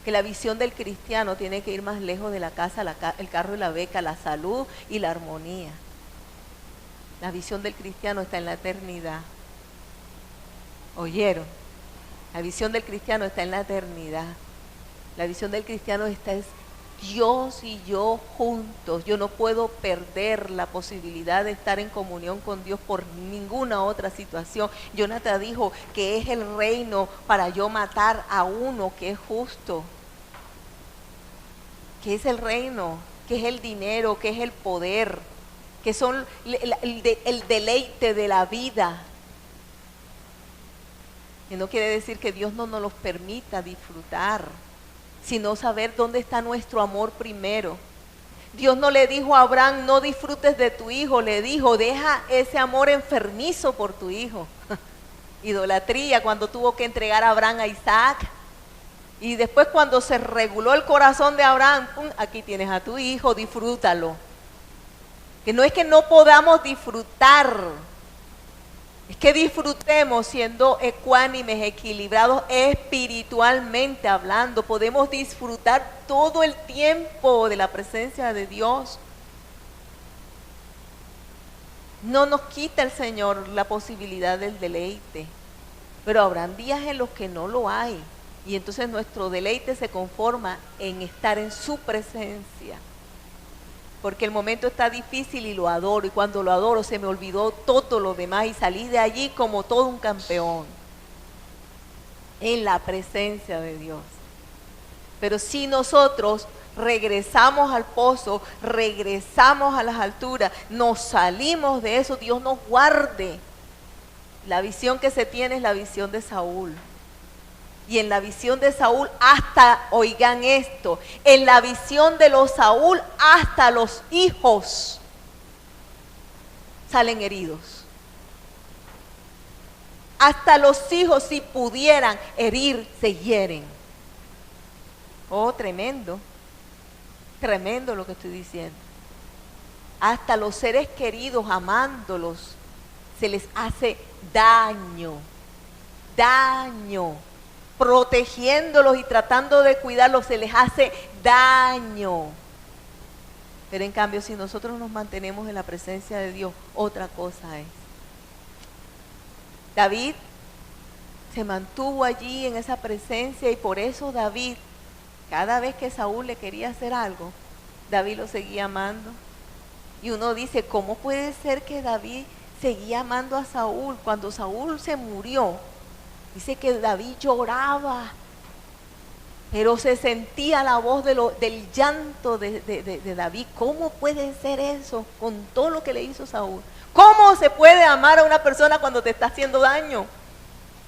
Que la visión del cristiano tiene que ir más lejos de la casa, el carro y la beca, la salud y la armonía. La visión del cristiano está en la eternidad. ¿Oyeron? La visión del cristiano está en la eternidad. La visión del cristiano es Dios y yo juntos. Yo no puedo perder la posibilidad de estar en comunión con Dios por ninguna otra situación. Jonathan dijo que es el reino para yo matar a uno que es justo. Que es el reino, que es el dinero, que es el poder, que son el deleite de la vida. Y no quiere decir que Dios no nos los permita disfrutar, sino saber dónde está nuestro amor primero. Dios no le dijo a Abraham, no disfrutes de tu hijo, le dijo, deja ese amor enfermizo por tu hijo. Idolatría, cuando tuvo que entregar a Abraham a Isaac. Y después cuando se reguló el corazón de Abraham, ¡pum!, aquí tienes a tu hijo, disfrútalo. Que no es que no podamos disfrutar, es que disfrutemos siendo ecuánimes, equilibrados espiritualmente hablando. Podemos disfrutar todo el tiempo de la presencia de Dios. No nos quita el Señor la posibilidad del deleite, pero habrán días en los que no lo hay. Y entonces nuestro deleite se conforma en estar en su presencia. Porque el momento está difícil y lo adoro. Y cuando lo adoro se me olvidó todo lo demás y salí de allí como todo un campeón. En la presencia de Dios. Pero si nosotros regresamos al pozo, regresamos a las alturas, nos salimos de eso, Dios nos guarde. La visión que se tiene es la visión de Saúl. Y en la visión de Saúl hasta, oigan esto, en la visión de los Saúl hasta los hijos salen heridos. Hasta los hijos, si pudieran herir, se hieren. Oh, tremendo. Tremendo lo que estoy diciendo. Hasta los seres queridos, amándolos, se les hace daño. Daño. Protegiéndolos y tratando de cuidarlos, se les hace daño. Pero en cambio, si nosotros nos mantenemos en la presencia de Dios, otra cosa es. David se mantuvo allí en esa presencia y por eso David, cada vez que Saúl le quería hacer algo, David lo seguía amando. Y uno dice, ¿cómo puede ser que David seguía amando a Saúl? Cuando Saúl se murió, dice que David lloraba, pero se sentía la voz del llanto de David. ¿Cómo puede ser eso con todo lo que le hizo Saúl? ¿Cómo se puede amar a una persona cuando te está haciendo daño?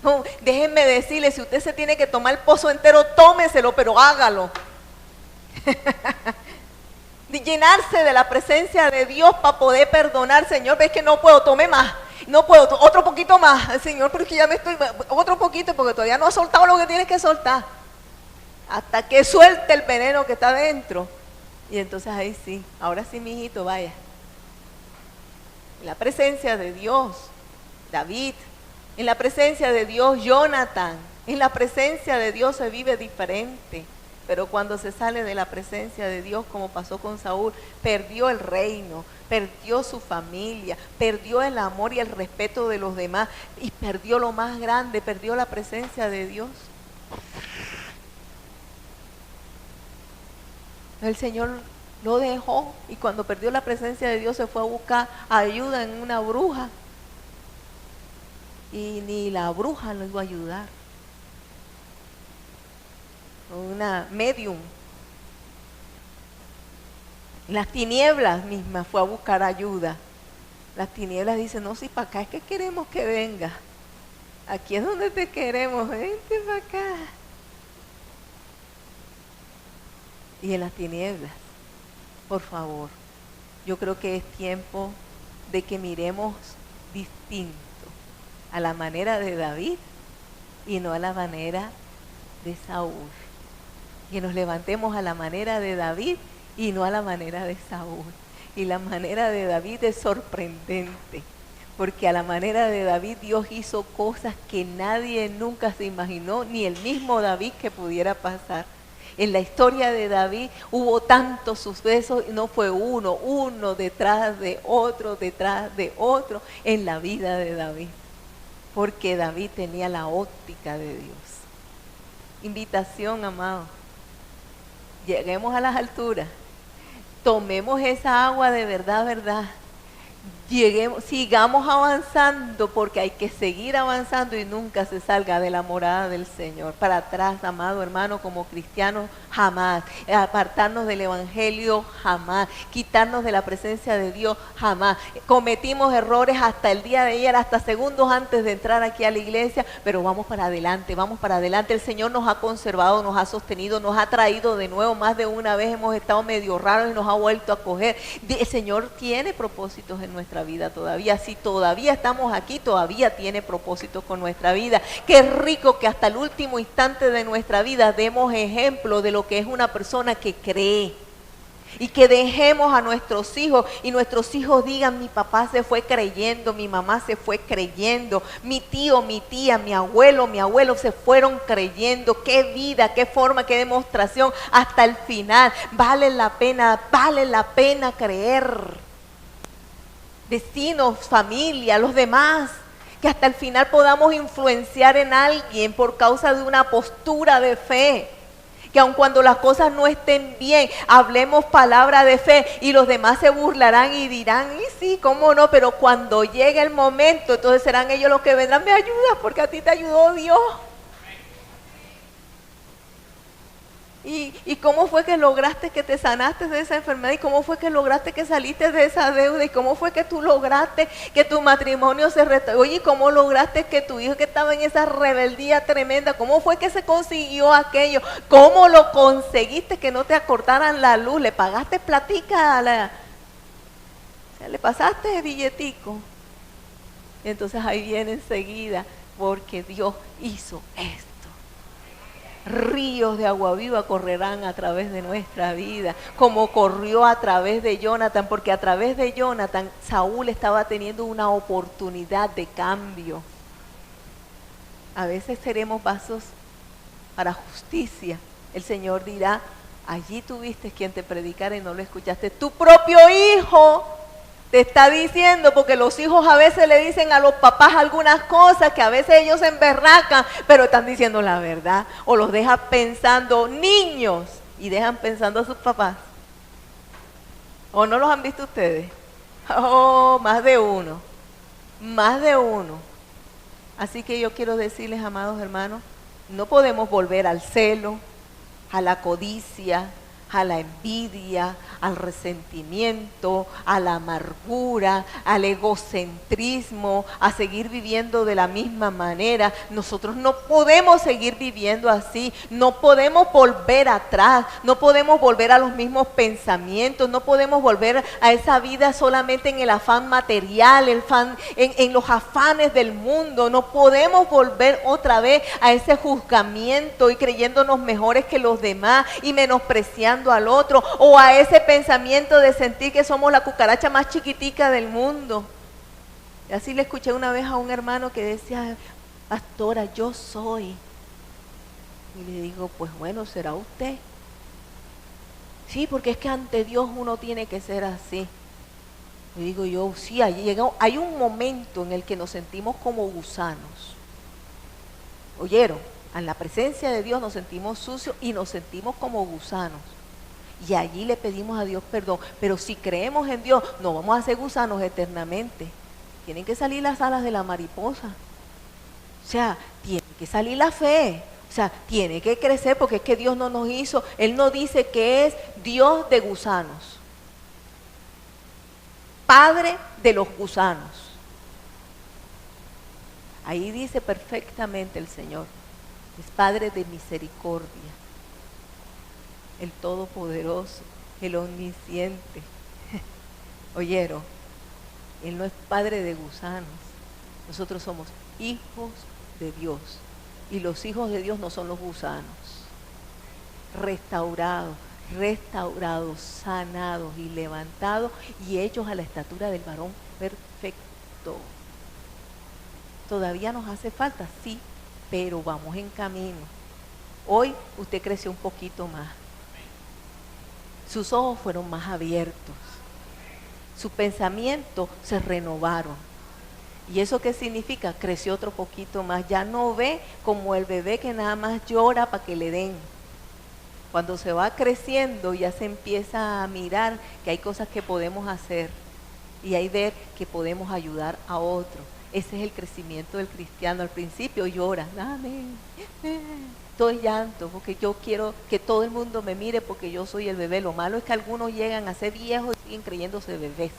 No, déjenme decirle, si usted se tiene que tomar el pozo entero, tómeselo, pero hágalo. De llenarse de la presencia de Dios para poder perdonar. Señor, ves que no puedo, tome más. No puedo, otro poquito más. Señor, pero es que ya me estoy, otro poquito, porque todavía no ha soltado lo que tienes que soltar. Hasta que suelte el veneno que está dentro. Y entonces ahí sí, ahora sí, mi hijito, vaya. En la presencia de Dios, David, en la presencia de Dios, Jonathan, en la presencia de Dios se vive diferente. Pero cuando se sale de la presencia de Dios, como pasó con Saúl, perdió el reino, perdió su familia, perdió el amor y el respeto de los demás y perdió lo más grande, perdió la presencia de Dios. El Señor lo dejó y cuando perdió la presencia de Dios se fue a buscar ayuda en una bruja y ni la bruja lo iba a ayudar. Una medium. Las tinieblas mismas fue a buscar ayuda. Las tinieblas dicen, no, si para acá es que queremos que venga. Aquí es donde te queremos, vente para acá. Y en las tinieblas, por favor, yo creo que es tiempo de que miremos distinto a la manera de David y no a la manera de Saúl. Que nos levantemos a la manera de David y no a la manera de Saúl. Y la manera de David es sorprendente, porque a la manera de David Dios hizo cosas que nadie nunca se imaginó, ni el mismo David que pudiera pasar. En la historia de David hubo tantos sucesos, y no fue uno detrás de otro en la vida de David, porque David tenía la óptica de Dios. Invitación, amado. Lleguemos a las alturas, tomemos esa agua de verdad, sigamos avanzando, porque hay que seguir avanzando y nunca se salga de la morada del Señor. Para atrás, amado hermano, como cristianos, jamás. Apartarnos del evangelio, jamás. Quitarnos de la presencia de Dios, jamás. Cometimos errores hasta el día de ayer, hasta segundos antes de entrar aquí a la iglesia, pero vamos para adelante, vamos para adelante. El Señor nos ha conservado, nos ha sostenido, nos ha traído de nuevo. Más de una vez hemos estado medio raros y nos ha vuelto a coger. El Señor tiene propósitos en nuestra vida todavía. Si todavía estamos aquí, todavía tiene propósitos con nuestra vida. Qué rico que hasta el último instante de nuestra vida demos ejemplo de lo que es una persona que cree. Y que dejemos a nuestros hijos y nuestros hijos digan, mi papá se fue creyendo, mi mamá se fue creyendo, mi tío, mi tía, mi abuelo se fueron creyendo. Qué vida, qué forma, qué demostración hasta el final. Vale la pena creer. Vecinos, familia, los demás, que hasta el final podamos influenciar en alguien por causa de una postura de fe. Que aun cuando las cosas no estén bien, hablemos palabra de fe y los demás se burlarán y dirán, y sí, cómo no, pero cuando llegue el momento, entonces serán ellos los que vendrán, me ayudas porque a ti te ayudó Dios. ¿Y cómo fue que lograste que te sanaste de esa enfermedad? ¿Y cómo fue que lograste que saliste de esa deuda? ¿Y cómo fue que tú lograste que tu matrimonio se restauró? Oye, ¿cómo lograste que tu hijo que estaba en esa rebeldía tremenda, cómo fue que se consiguió aquello? ¿Cómo lo conseguiste que no te acortaran la luz? ¿Le pagaste platica a la... O sea, le pasaste el billetico? Y entonces ahí viene enseguida, porque Dios hizo esto. Ríos de agua viva correrán a través de nuestra vida, como corrió a través de Jonathan, porque a través de Jonathan Saúl estaba teniendo una oportunidad de cambio. A veces seremos vasos para justicia. El Señor dirá, allí tuviste quien te predicara y no lo escuchaste. Tu propio hijo te está diciendo, porque los hijos a veces le dicen a los papás algunas cosas que a veces ellos se emberracan, pero están diciendo la verdad, o los dejan pensando niños y dejan pensando a sus papás. ¿O no los han visto ustedes? Oh, más de uno, más de uno. Así que yo quiero decirles, amados hermanos, no podemos volver al celo, a la codicia, a la envidia, al resentimiento, a la amargura, al egocentrismo, a seguir viviendo de la misma manera. Nosotros no podemos seguir viviendo así, no podemos volver atrás, no podemos volver a los mismos pensamientos, no podemos volver a esa vida solamente en el afán material, en los afanes del mundo. No podemos volver otra vez a ese juzgamiento y creyéndonos mejores que los demás y menospreciando al otro, o a ese pensamiento de sentir que somos la cucaracha más chiquitica del mundo. Y así le escuché una vez a un hermano que decía, pastora, yo soy. Y le digo, pues bueno, será usted. Sí, porque es que ante Dios uno tiene que ser así. Le digo yo, sí, hay un momento en el que nos sentimos como gusanos. ¿Oyeron? En la presencia de Dios nos sentimos sucios y nos sentimos como gusanos. Y allí le pedimos a Dios perdón. Pero si creemos en Dios, no vamos a ser gusanos eternamente. Tienen que salir las alas de la mariposa. O sea, tiene que salir la fe. O sea, tiene que crecer, porque es que Dios no nos hizo. Él no dice que es Dios de gusanos. Padre de los gusanos. Ahí dice perfectamente el Señor. Es Padre de misericordia. El Todopoderoso, el Omnisciente. ¿Oyeron? Él no es padre de gusanos. Nosotros somos hijos de Dios. Y los hijos de Dios no son los gusanos. Restaurados, sanados y levantados y hechos a la estatura del varón perfecto. Todavía nos hace falta, sí, pero vamos en camino. Hoy usted creció un poquito más. Sus ojos fueron más abiertos. Sus pensamientos se renovaron. ¿Y eso qué significa? Creció otro poquito más. Ya no ve como el bebé que nada más llora para que le den. Cuando se va creciendo ya se empieza a mirar que hay cosas que podemos hacer y hay ver que podemos ayudar a otro. Ese es el crecimiento del cristiano. Al principio llora, amén, todo es llanto, porque yo quiero que todo el mundo me mire porque yo soy el bebé. Lo malo es que algunos llegan a ser viejos y siguen creyéndose bebés.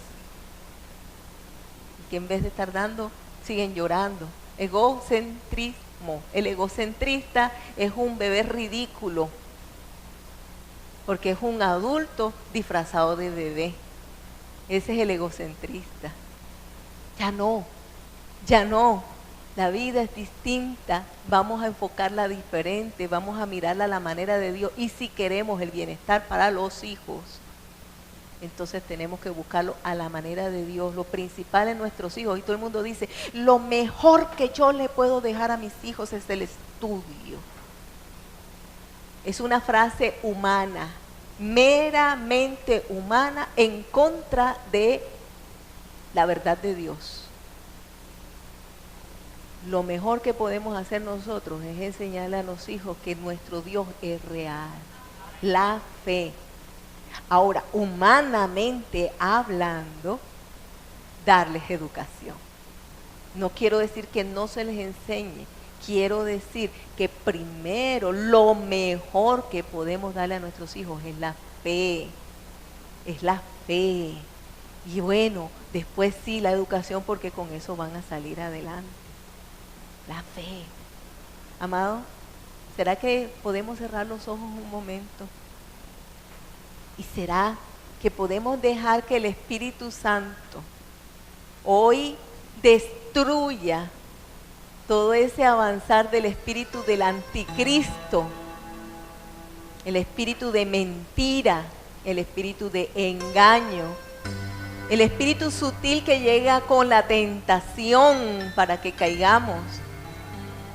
Y que en vez de estar dando, siguen llorando. Egocentrismo. El egocentrista es un bebé ridículo, porque es un adulto disfrazado de bebé. Ese es el egocentrista. Ya no. La vida es distinta, vamos a enfocarla diferente, vamos a mirarla a la manera de Dios. Y si queremos el bienestar para los hijos, entonces tenemos que buscarlo a la manera de Dios. Lo principal en nuestros hijos, y todo el mundo dice, lo mejor que yo le puedo dejar a mis hijos es el estudio. Es una frase humana, meramente humana, en contra de la verdad de Dios. Lo mejor que podemos hacer nosotros es enseñarle a los hijos que nuestro Dios es real, la fe. Ahora, humanamente hablando, darles educación. No quiero decir que no se les enseñe, quiero decir que primero lo mejor que podemos darle a nuestros hijos es la fe. Es la fe. Y bueno, después sí la educación, porque con eso van a salir adelante. La fe. Amado, ¿será que podemos cerrar los ojos un momento? ¿Y será que podemos dejar que el Espíritu Santo hoy destruya todo ese avanzar del espíritu del anticristo, el espíritu de mentira, el espíritu de engaño, el espíritu sutil que llega con la tentación para que caigamos,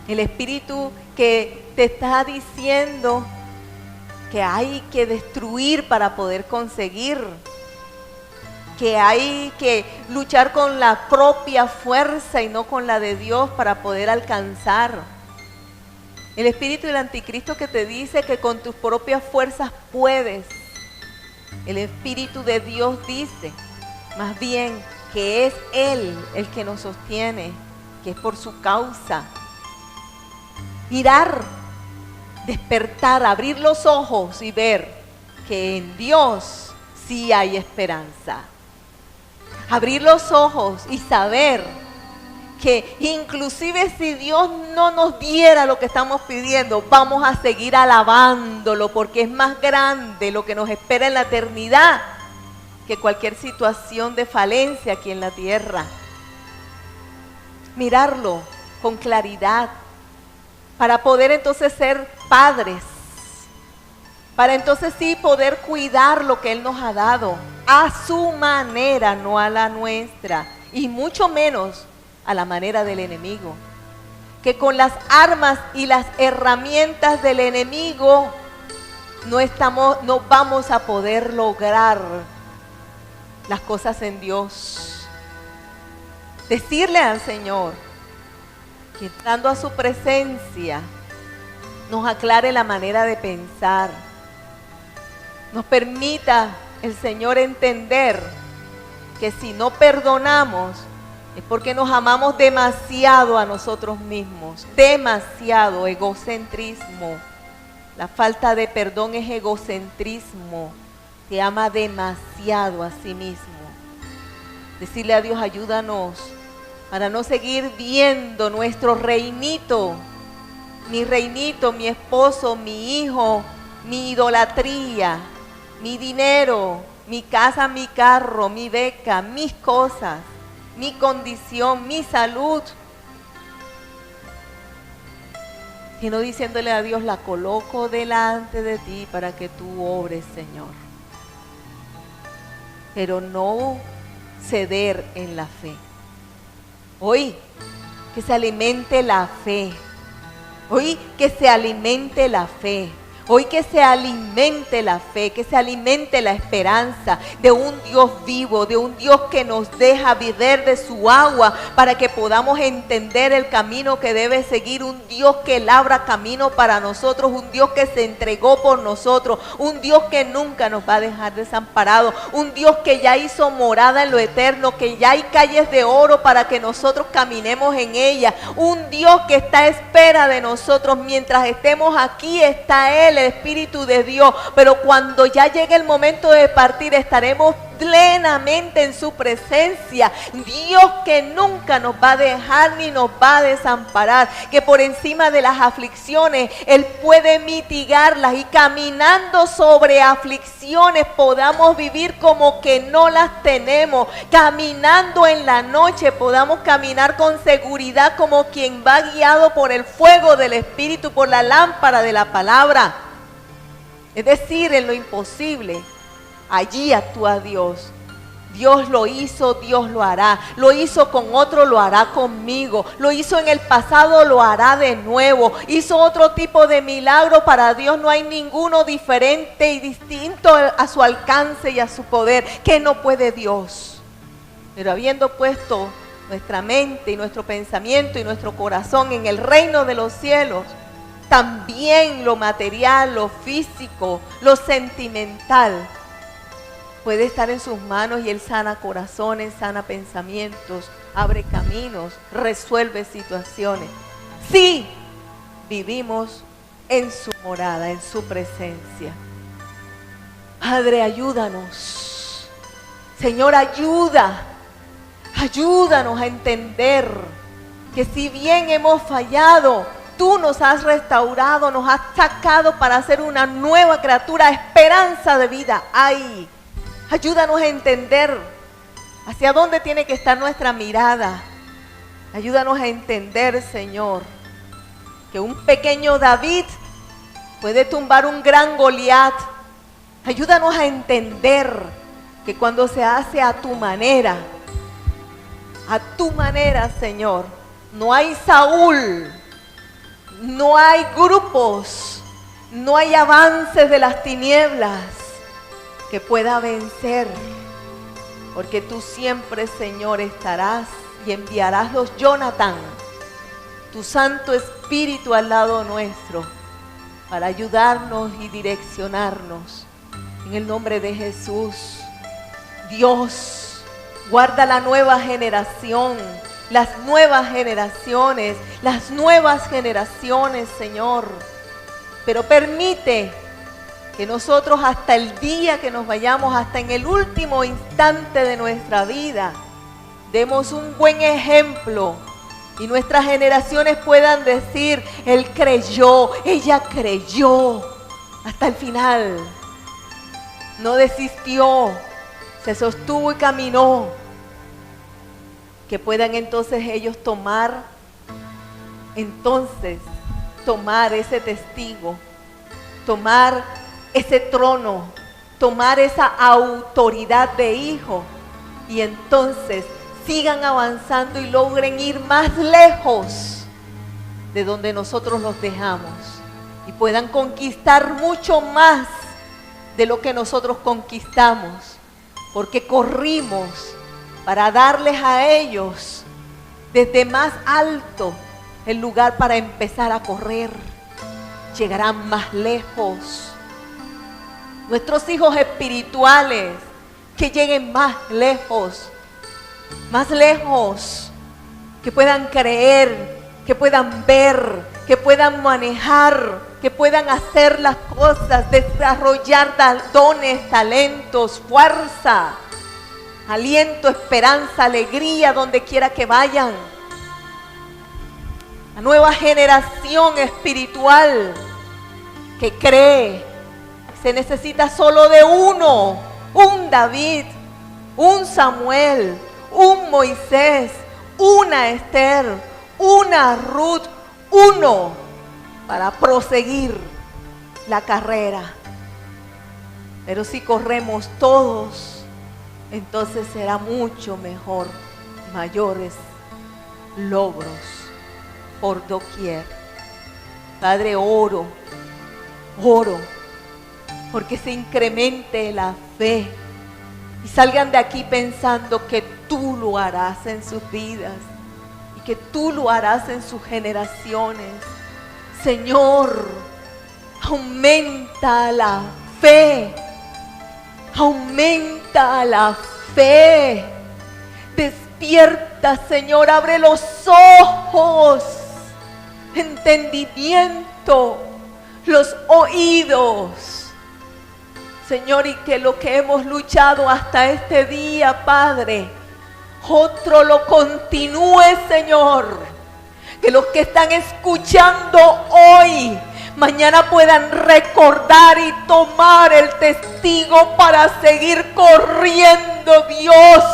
el espíritu que te está diciendo que hay que destruir para poder conseguir, que hay que luchar con la propia fuerza y no con la de Dios para poder alcanzar. El espíritu del anticristo que te dice que con tus propias fuerzas puedes. El espíritu de Dios dice, más bien, que es Él el que nos sostiene, que es por su causa. Mirar, despertar, abrir los ojos y ver que en Dios sí hay esperanza. Abrir los ojos y saber que inclusive si Dios no nos diera lo que estamos pidiendo, vamos a seguir alabándolo, porque es más grande lo que nos espera en la eternidad que cualquier situación de falencia aquí en la tierra. Mirarlo con claridad para poder entonces ser padres, para entonces sí poder cuidar lo que Él nos ha dado a su manera, no a la nuestra, y mucho menos a la manera del enemigo. Que con las armas y las herramientas del enemigo no vamos a poder lograr las cosas en Dios. Decirle al Señor que entrando a su presencia nos aclare la manera de pensar, nos permita el Señor entender que si no perdonamos es porque nos amamos demasiado a nosotros mismos, demasiado egocentrismo. La falta de perdón es egocentrismo, te ama demasiado a sí mismo. Decirle a Dios, ayúdanos para no seguir viendo nuestro reinito, mi esposo, mi hijo, mi idolatría, mi dinero, mi casa, mi carro, mi beca, mis cosas, mi condición, mi salud. Sino diciéndole a Dios, la coloco delante de ti para que tú obres, Señor. Pero no ceder en la fe. Hoy, que se alimente la fe. Hoy, que se alimente la fe. Hoy que se alimente la fe, que se alimente la esperanza de un Dios vivo, de un Dios que nos deja beber de su agua para que podamos entender el camino que debe seguir, un Dios que labra camino para nosotros, un Dios que se entregó por nosotros, un Dios que nunca nos va a dejar desamparados, un Dios que ya hizo morada en lo eterno, que ya hay calles de oro para que nosotros caminemos en ellas, un Dios que está a espera de nosotros mientras estemos aquí, está Él, el Espíritu de Dios, pero cuando ya llegue el momento de partir estaremos plenamente en su presencia. Dios que nunca nos va a dejar ni nos va a desamparar, que por encima de las aflicciones Él puede mitigarlas y caminando sobre aflicciones podamos vivir como que no las tenemos, caminando en la noche podamos caminar con seguridad como quien va guiado por el fuego del Espíritu, por la lámpara de la palabra. Es decir, en lo imposible, allí actúa Dios. Dios lo hizo, Dios lo hará. Lo hizo con otro, lo hará conmigo. Lo hizo en el pasado, lo hará de nuevo. Hizo otro tipo de milagro. Para Dios no hay ninguno diferente y distinto a su alcance y a su poder. Que no puede Dios. Pero habiendo puesto nuestra mente y nuestro pensamiento y nuestro corazón en el reino de los cielos, también lo material, lo físico, lo sentimental puede estar en sus manos y Él sana corazones, sana pensamientos, abre caminos, resuelve situaciones. Sí, vivimos en su morada, en su presencia. Padre, ayúdanos. Señor, ayúdanos a entender que si bien hemos fallado, tú nos has restaurado, nos has sacado para hacer una nueva criatura, esperanza de vida. Ay, ayúdanos a entender hacia dónde tiene que estar nuestra mirada. Ayúdanos a entender, Señor, que un pequeño David puede tumbar un gran Goliat. Ayúdanos a entender que cuando se hace a tu manera, Señor, no hay Saúl, no hay grupos, no hay avances de las tinieblas que pueda vencer, porque tú siempre, Señor, estarás y enviarás los Jonathan, tu Santo Espíritu al lado nuestro, para ayudarnos y direccionarnos. En el nombre de Jesús, Dios, guarda la nueva generación, las nuevas generaciones, Señor. Pero permite que nosotros hasta el día que nos vayamos, hasta en el último instante de nuestra vida, demos un buen ejemplo y nuestras generaciones puedan decir, él creyó, ella creyó hasta el final. No desistió, se sostuvo y caminó. Que puedan entonces ellos tomar ese testigo, tomar ese trono, tomar esa autoridad de hijo y entonces sigan avanzando y logren ir más lejos de donde nosotros los dejamos y puedan conquistar mucho más de lo que nosotros conquistamos, porque corrimos para darles a ellos desde más alto el lugar para empezar a correr. Llegarán más lejos. Nuestros hijos espirituales que lleguen más lejos, que puedan creer, que puedan ver, que puedan manejar, que puedan hacer las cosas, desarrollar dones, talentos, fuerza, aliento, esperanza, alegría, donde quiera que vayan. La nueva generación espiritual que cree, se necesita solo de uno, un David, un Samuel, un Moisés, una Esther, una Ruth, uno para proseguir la carrera. Pero si corremos todos, entonces será mucho mejor, mayores logros por doquier. Padre, oro, porque se incremente la fe y salgan de aquí pensando que tú lo harás en sus vidas y que tú lo harás en sus generaciones. Señor, aumenta la fe. Aumenta la fe. Despierta, Señor, abre los ojos, entendimiento, los oídos. Señor, y que lo que hemos luchado hasta este día, Padre, otro lo continúe, Señor. Que los que están escuchando hoy, mañana puedan recordar y tomar el testigo para seguir corriendo, Dios.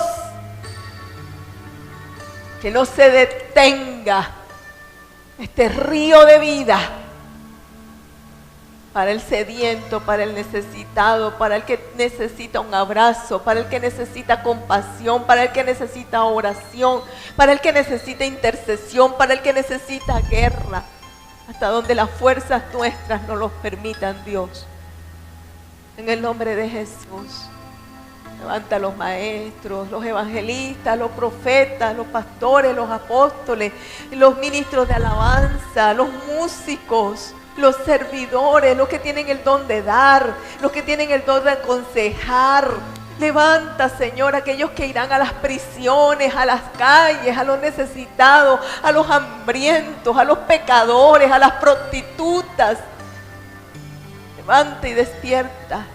Que no se detenga este río de vida para el sediento, para el necesitado, para el que necesita un abrazo, para el que necesita compasión, para el que necesita oración, para el que necesita intercesión, para el que necesita guerra. Hasta donde las fuerzas nuestras nos los permitan, Dios. En el nombre de Jesús, levanta a los maestros, los evangelistas, los profetas, los pastores, los apóstoles, los ministros de alabanza, los músicos, los servidores, los que tienen el don de dar, los que tienen el don de aconsejar, Levanta, Señor, aquellos que irán a las prisiones, a las calles, a los necesitados, a los hambrientos, a los pecadores, a las prostitutas. Levanta y despierta.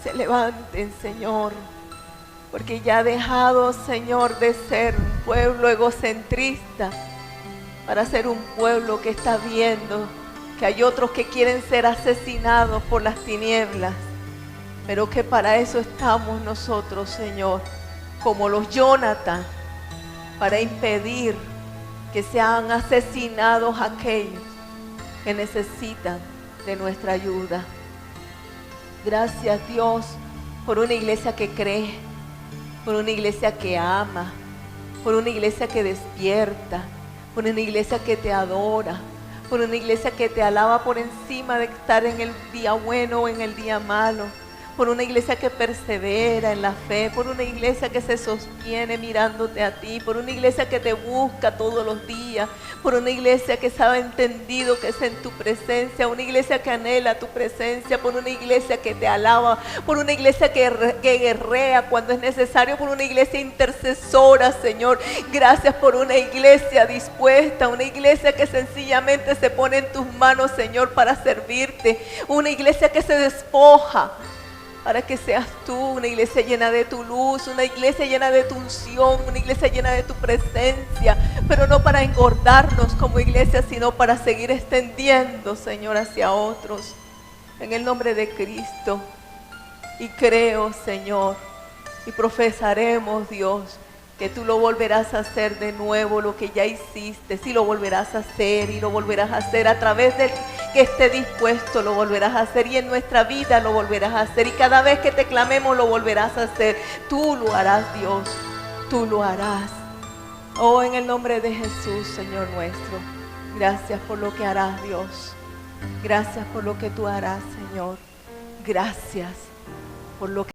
Se levanten, Señor, porque ya ha dejado, Señor, de ser un pueblo egocentrista para ser un pueblo que está viendo que hay otros que quieren ser asesinados por las tinieblas, pero que para eso estamos nosotros, Señor, como los Jonathan, para impedir que sean asesinados aquellos que necesitan de nuestra ayuda. Gracias, Dios, por una iglesia que cree, por una iglesia que ama, por una iglesia que despierta, por una iglesia que te adora, por una iglesia que te alaba por encima de estar en el día bueno o en el día malo, por una iglesia que persevera en la fe, por una iglesia que se sostiene mirándote a ti, por una iglesia que te busca todos los días, por una iglesia que sabe entendido que es en tu presencia, una iglesia que anhela tu presencia, por una iglesia que te alaba, por una iglesia que guerrea cuando es necesario, por una iglesia intercesora, Señor. Gracias por una iglesia dispuesta, una iglesia que sencillamente se pone en tus manos, Señor, para servirte, una iglesia que se despoja para que seas tú, una iglesia llena de tu luz, una iglesia llena de tu unción, una iglesia llena de tu presencia, pero no para engordarnos como iglesia, sino para seguir extendiendo, Señor, hacia otros, en el nombre de Cristo. Y creo, Señor, y profesaremos, Dios, que tú lo volverás a hacer de nuevo, lo que ya hiciste, sí lo volverás a hacer y lo volverás a hacer a través del que esté dispuesto, lo volverás a hacer y en nuestra vida lo volverás a hacer y cada vez que te clamemos lo volverás a hacer. Tú lo harás, Dios, tú lo harás. Oh, en el nombre de Jesús, Señor nuestro, gracias por lo que harás, Dios. Gracias por lo que tú harás, Señor. Gracias por lo que